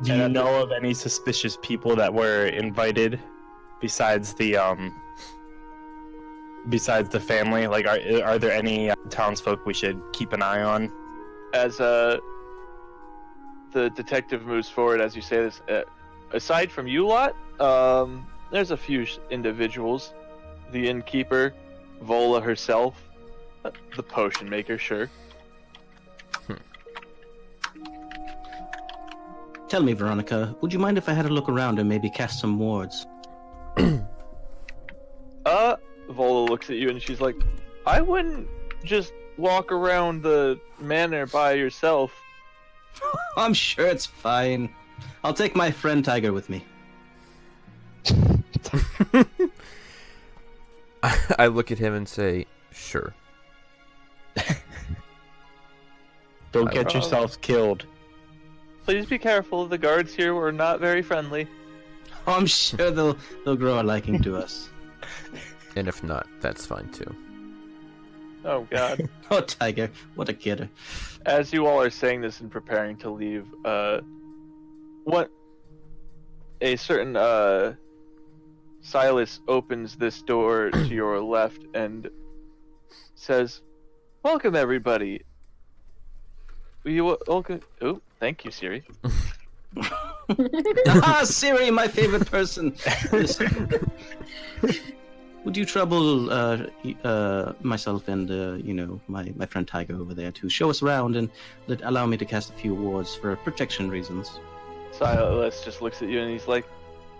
Do you know of any suspicious people that were invited besides the family? Like, are there any townsfolk we should keep an eye on? As the detective moves forward, as you say this, aside from you lot, there's a few individuals. The innkeeper, Vola herself, the potion maker, sure. Tell me, Veronica, would you mind if I had a look around and maybe cast some wards? Vola looks at you and she's like, "I wouldn't just walk around the manor by yourself." I'm sure it's fine. I'll take my friend Tiger with me. I look at him and say, "Sure." Don't get yourselves killed. Please be careful. The guards here were not very friendly. I'm sure they'll grow a liking to us. And if not, that's fine too. Oh God. Oh, Tiger, what a kidder. As you all are saying this and preparing to leave, what a certain Silas opens this door to your left and says, "Welcome, everybody. Welcome." Oh, thank you, Siri. Ah, Siri, my favorite person. Listen, would you trouble myself and my friend Tiger over there to show us around and allow me to cast a few wards for protection reasons? Silas just looks at you and he's like,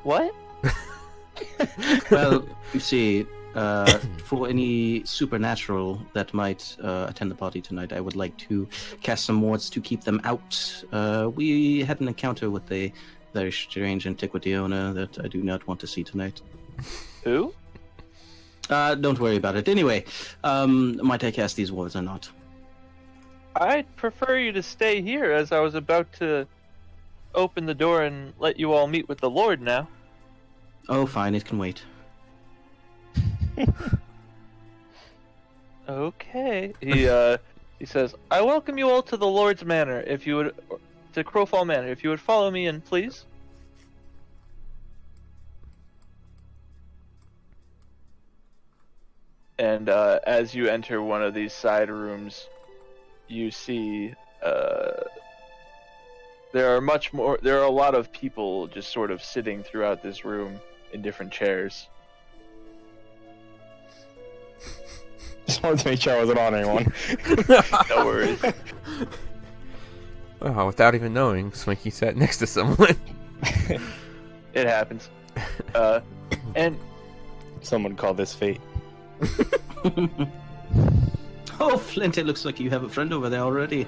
"What?" Well, you see, for any supernatural that might attend the party tonight, I would like to cast some wards to keep them out. We had an encounter with a very strange antiquity owner that I do not want to see tonight. Who? Don't worry about it. Anyway, might I cast these wards or not? I'd prefer you to stay here, as I was about to open the door and let you all meet with the Lord now. Oh, fine, it can wait. Okay. He He says, "I welcome you all to the Lord's Manor. If you would, to Crowfall Manor. If you would follow me in, please." And as you enter one of these side rooms, you see there are a lot of people just sort of sitting throughout this room in different chairs. Just wanted to make sure I wasn't on anyone. No worries. Oh, without even knowing, Swinky sat next to someone. It happens. And Someone call this fate. Oh, Flint, it looks like you have a friend over there already.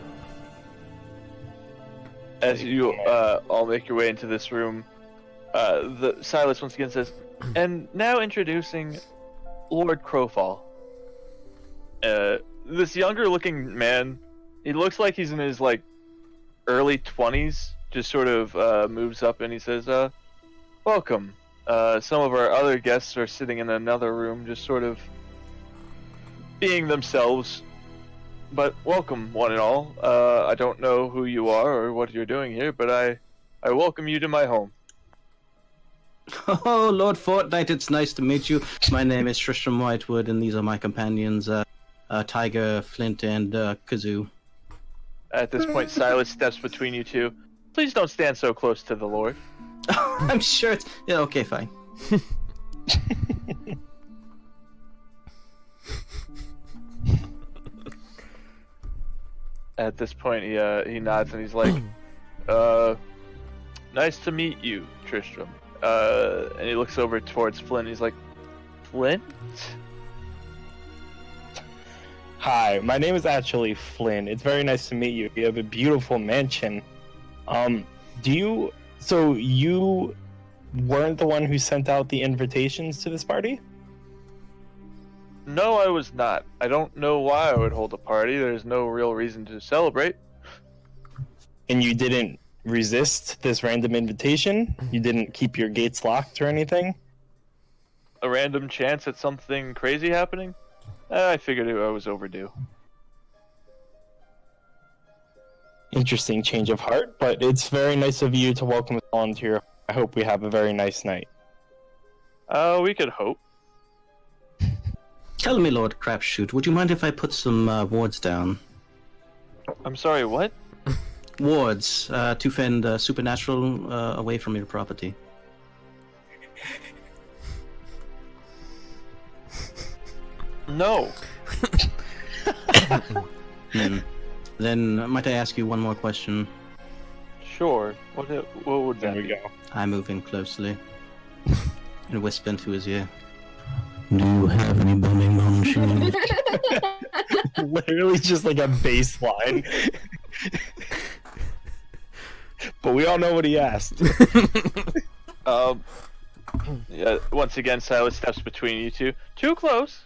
as you all make your way into this room, the Silas once again says, "And now introducing Lord Crowfall." This younger-looking man, he looks like he's in his early 20s. Just sort of moves up and he says, "Welcome. Some of our other guests are sitting in another room, just sort of being themselves. But welcome, one and all. I don't know who you are or what you're doing here, but I welcome you to my home." Oh, Lord Fortnite, it's nice to meet you. My name is Tristram Whitewood, and these are my companions, Tiger, Flint, and Kazoo. At this point, Silas steps between you two. "Please don't stand so close to the Lord." I'm sure it's... Yeah, okay, fine. At this point, he nods and he's like, "Nice to meet you, Tristram." And he looks over towards Flint. He's like, "Flint?" Hi, my name is actually Flynn. It's very nice to meet you. You have a beautiful mansion. So you weren't the one who sent out the invitations to this party? "No, I was not. I don't know why I would hold a party. There's no real reason to celebrate." And you didn't resist this random invitation? You didn't keep your gates locked or anything? A random chance at something crazy happening? I figured I was overdue. Interesting change of heart, but it's very nice of you to welcome us all into your... I hope we have a very nice night. We could hope. Tell me, Lord Crapshoot, would you mind if I put some wards down? I'm sorry, what? Wards, to fend supernatural away from your property. No. Then might I ask you one more question? Sure. What would that There we be? go. I move in closely and whisper into his ear. Do you have any bumming munchies? Literally just like a baseline. But we all know what he asked. Yeah, once again, Silas steps between you two. Too close.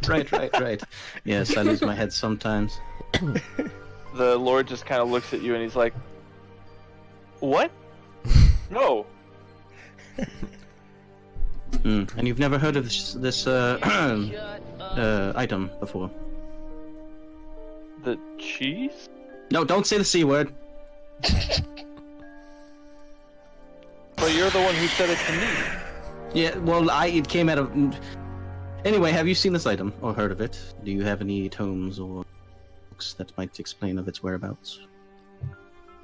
Right. Yes, I lose my head sometimes. The Lord just kind of looks at you and he's like, "What? No." And you've never heard of this item before? The cheese? No, don't say the C word. But you're the one who said it to me. Yeah, well, it came out of... Anyway, have you seen this item, or heard of it? Do you have any tomes or books that might explain of its whereabouts?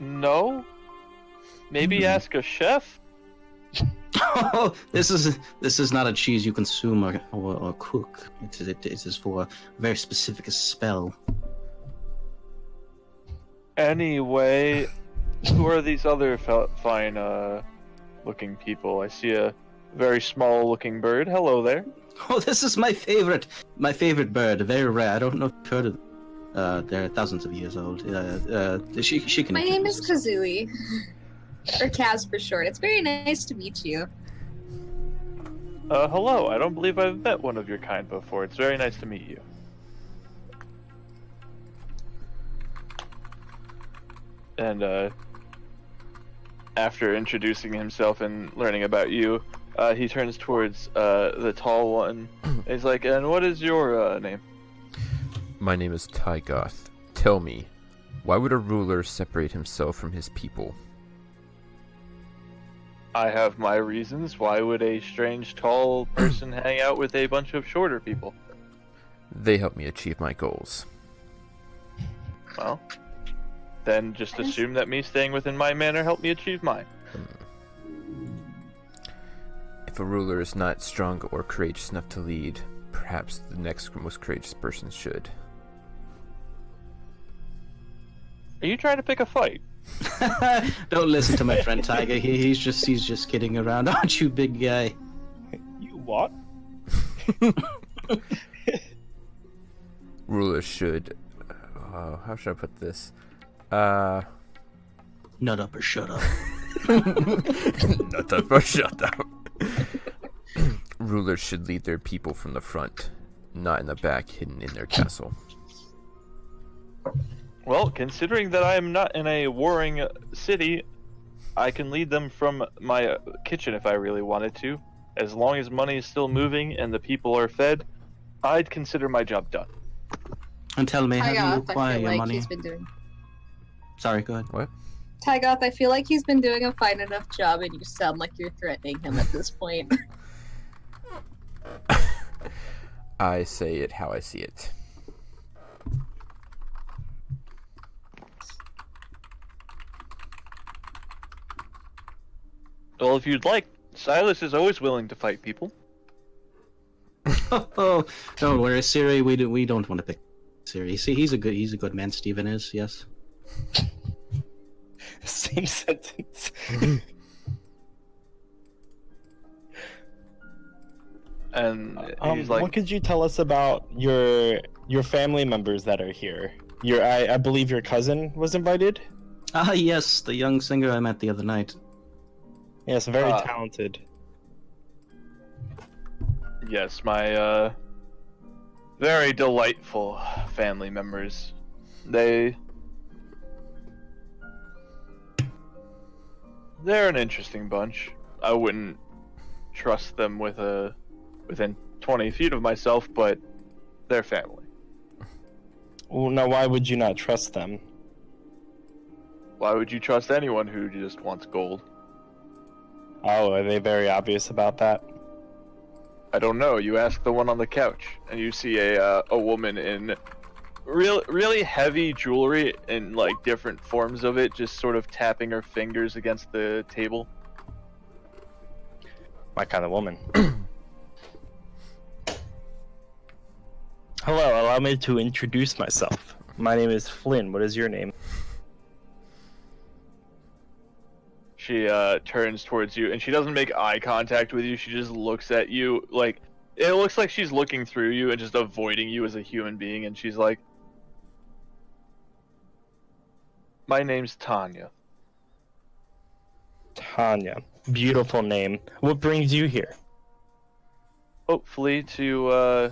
No? Maybe ask a chef? Oh, this is not a cheese you consume or cook. It is for a very specific spell. Anyway, who are these other fine looking people? I see a very small looking bird. Hello there. Oh, this is my favorite bird. Very rare. I don't know if you've heard of them. They're thousands of years old. She can. My name is introduce us. Kazooie. Or Kaz for short. It's very nice to meet you. Hello. I don't believe I've met one of your kind before. It's very nice to meet you. And after introducing himself and learning about you, he turns towards the tall one. He's like, "And what is your name?" My name is Tygoth. Tell me, why would a ruler separate himself from his people? I have my reasons. Why would a strange tall person hang out with a bunch of shorter people? They help me achieve my goals. Well, then just assume that me staying within my manor helped me achieve mine. If a ruler is not strong or courageous enough to lead, perhaps the next most courageous person should. Are you trying to pick a fight? Don't listen to my friend Tiger. He's just kidding around, aren't you, big guy? You what? Rulers should... how should I put this? Nut up or shut up. Not up or shut up. Rulers should lead their people from the front, not in the back, hidden in their castle. Well, considering that I am not in a warring city, I can lead them from my kitchen if I really wanted to. As long as money is still moving and the people are fed, I'd consider my job done. And tell me, how do you Tygoth, I acquire feel your like money? he's been doing. Sorry, go ahead. What? Tygoth, I feel like he's been doing a fine enough job, and you sound like you're threatening him at this point. I say it how I see it. Well, if you'd like, Silas is always willing to fight people. Oh, don't worry, Siri. We don't want to pick Siri. See, he's a good man. Steven is, yes. Same sentence. And he's like, what could you tell us about your family members that are here? I believe your cousin was invited. Ah, yes, the young singer I met the other night. Yes, very talented. yes, my very delightful family members. They're an interesting bunch. I wouldn't trust them within 20 feet of myself, but they're family. Well, now, why would you not trust them? Why would you trust anyone who just wants gold? Oh, are they very obvious about that? I don't know. You ask the one on the couch, and you see a woman in really heavy jewelry and like different forms of it, just sort of tapping her fingers against the table. My kind of woman. Hello, allow me to introduce myself. My name is Flynn. What is your name? She turns towards you, and she doesn't make eye contact with you. She just looks at you like it looks like she's looking through you and just avoiding you as a human being. And she's like, "My name's Tanya." Tanya. Beautiful name. What brings you here? Hopefully to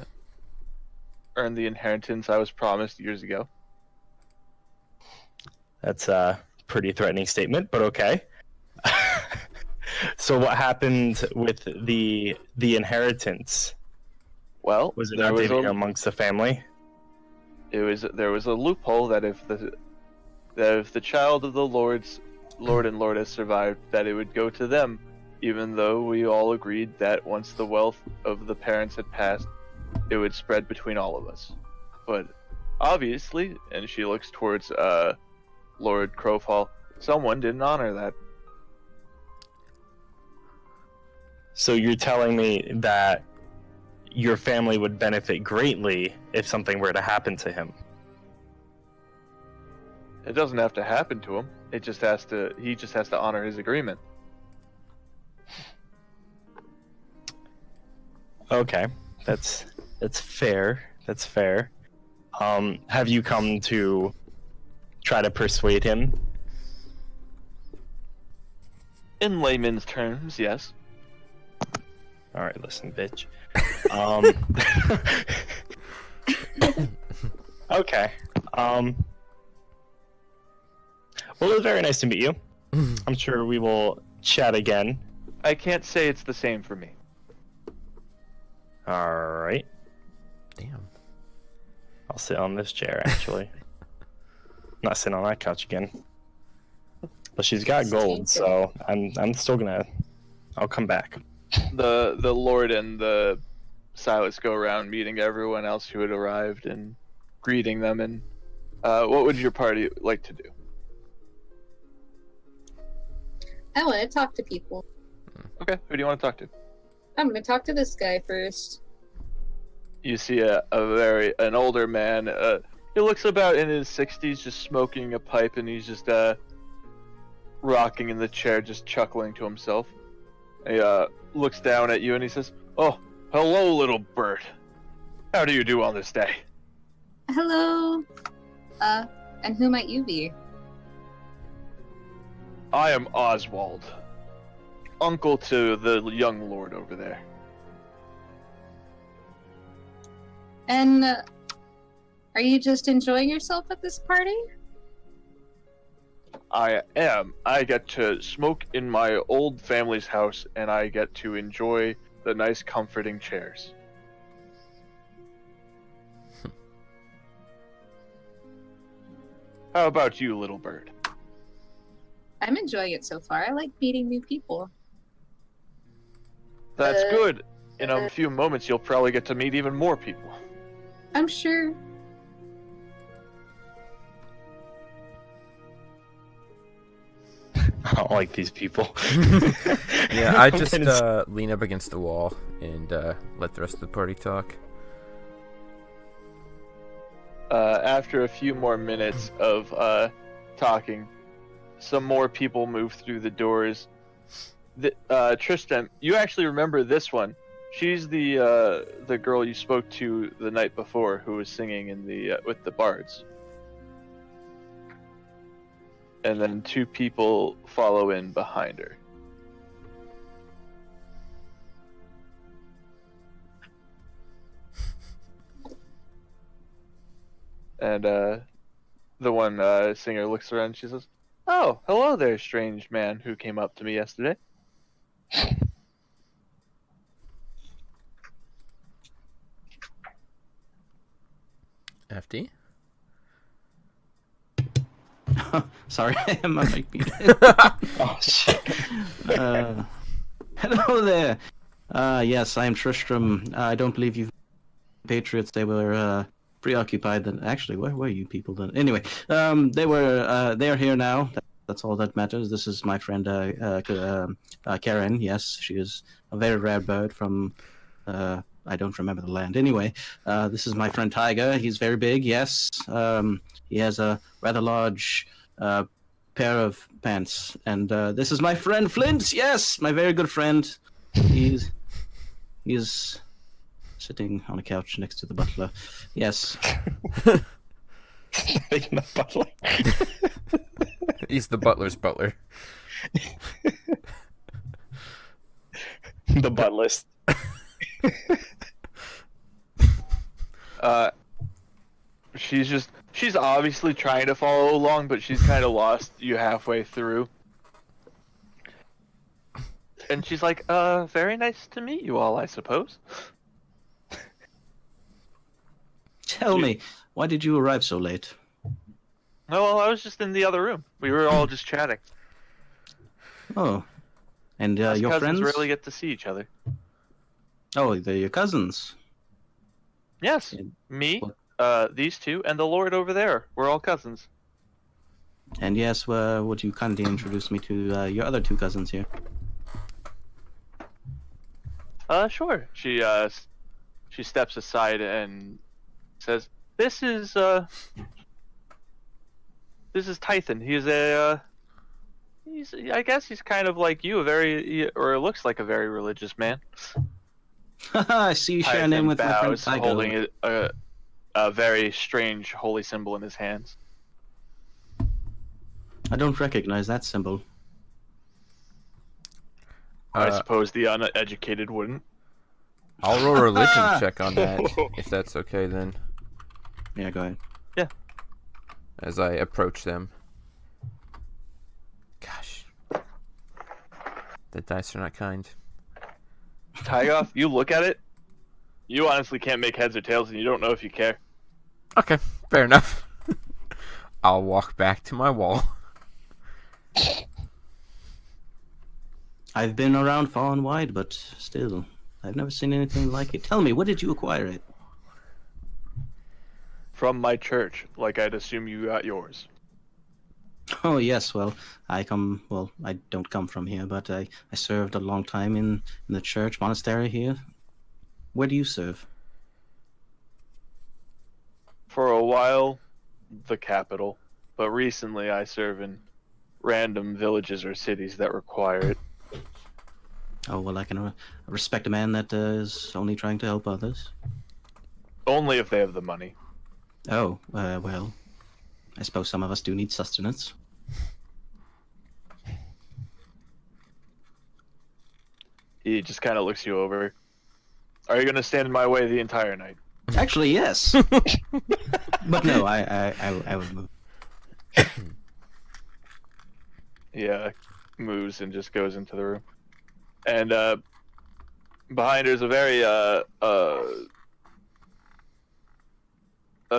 earn the inheritance I was promised years ago. That's a pretty threatening statement, but okay. So what happened with the inheritance? Well, Was it there not was divided amongst the family? there was a loophole that if the child of the Lord and Lordess survived, that it would go to them, even though we all agreed that once the wealth of the parents had passed, it would spread between all of us. But obviously, and she looks towards Lord Crowfall, someone didn't honor that. So you're telling me that your family would benefit greatly if something were to happen to him? It doesn't have to happen to him. He just has to honor his agreement. Okay, that's fair. That's fair. Have you come to try to persuade him? In layman's terms, yes. All right, listen, bitch. Okay. Well, it was very nice to meet you. I'm sure we will chat again. I can't say it's the same for me. All right. Damn. I'll sit on this chair, actually. Not sitting on that couch again. But she's got gold, so I'm still gonna... I'll come back. The Lord and the Silas go around meeting everyone else who had arrived and greeting them. And what would your party like to do? I want to talk to people. Okay, who do you want to talk to? I'm going to talk to this guy first. You see an older man. He looks about in his 60s, just smoking a pipe, and he's just rocking in the chair, just chuckling to himself. He looks down at you and he says, "Oh, hello, little bird. How do you do on this day?" Hello. And who might you be? I am Oswald, uncle to the young lord over there. And are you just enjoying yourself at this party? I am. I get to smoke in my old family's house, and I get to enjoy the nice, comforting chairs. How about you, little bird? I'm enjoying it so far. I like meeting new people. That's good. In a few moments, you'll probably get to meet even more people. I'm sure. I don't like these people. Yeah, I just lean up against the wall and let the rest of the party talk. After a few more minutes of talking, some more people move through the doors. Tristan, you actually remember this one. She's the girl you spoke to the night before, who was singing in the with the bards. And then two people follow in behind her. And the one singer looks around and she says, "Oh, hello there, strange man who came up to me yesterday." FD? Sorry, my mic muted. Oh, shit. Hello there. Yes, I am Tristram. I don't believe you Patriots. They were preoccupied. Then actually, where were you people then? Anyway, they are here now. That's all that matters. This is my friend Karen. Yes, she is a very rare bird from I don't remember the land. Anyway, this is my friend Tiger. He's very big. Yes, he has a rather large pair of pants. And this is my friend Flint. Yes, my very good friend. He's sitting on a couch next to the butler. Yes. Taking the butler. He's the butler's butler. The butt list. She's obviously trying to follow along, but she's kind of lost you halfway through. And she's like, very nice to meet you all, I suppose. Tell me, why did you arrive so late? Oh, well, I was just in the other room. We were all just chatting. Oh, and Us your cousins friends? rarely get to see each other. Oh, they're your cousins. Yes, And me, what- these two, and the Lord over there. We're all cousins. And yes, would you kindly introduce me to your other two cousins here? Sure. She steps aside and says, "This is Tython. I guess he's kind of like you, or looks like a very religious man." I see you share a name Tython with my friend bows, Tiger. holding a very strange holy symbol in his hands. I don't recognize that symbol. I suppose the uneducated wouldn't. I'll roll a religion check on that, if that's okay then, Yeah, go ahead. as I approach them. Gosh. The dice are not kind. Tygoff, you look at it. You honestly can't make heads or tails, and you don't know if you care. Okay, fair enough. I'll walk back to my wall. I've been around far and wide, but still, I've never seen anything like it. Tell me, where did you acquire it? From my church, like I'd assume you got yours. Oh yes, well, I don't come from here, but I served a long time in the church monastery here. Where do you serve? For a while, the capital, but recently I serve in random villages or cities that require it. Oh, well, I can respect a man that is only trying to help others. Only if they have the money. Oh, well, I suppose some of us do need sustenance. He just kind of looks you over. Are you going to stand in my way the entire night? Actually, yes. But no, I would move. Yeah, moves and just goes into the room. And behind her is a very a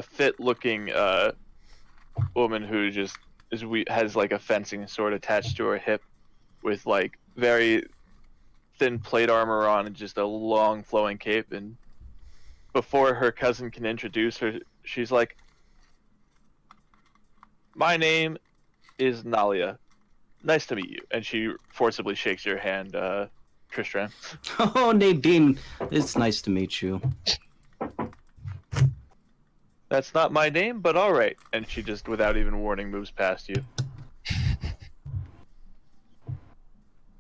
fit-looking woman who just has like a fencing sword attached to her hip, with like very thin plate armor on and just a long flowing cape. And before her cousin can introduce her, she's like, "My name is Nalia. Nice to meet you." And she forcibly shakes your hand, Tristram. Oh, Nadine, it's nice to meet you. That's not my name, but all right. And she just, without even warning, moves past you.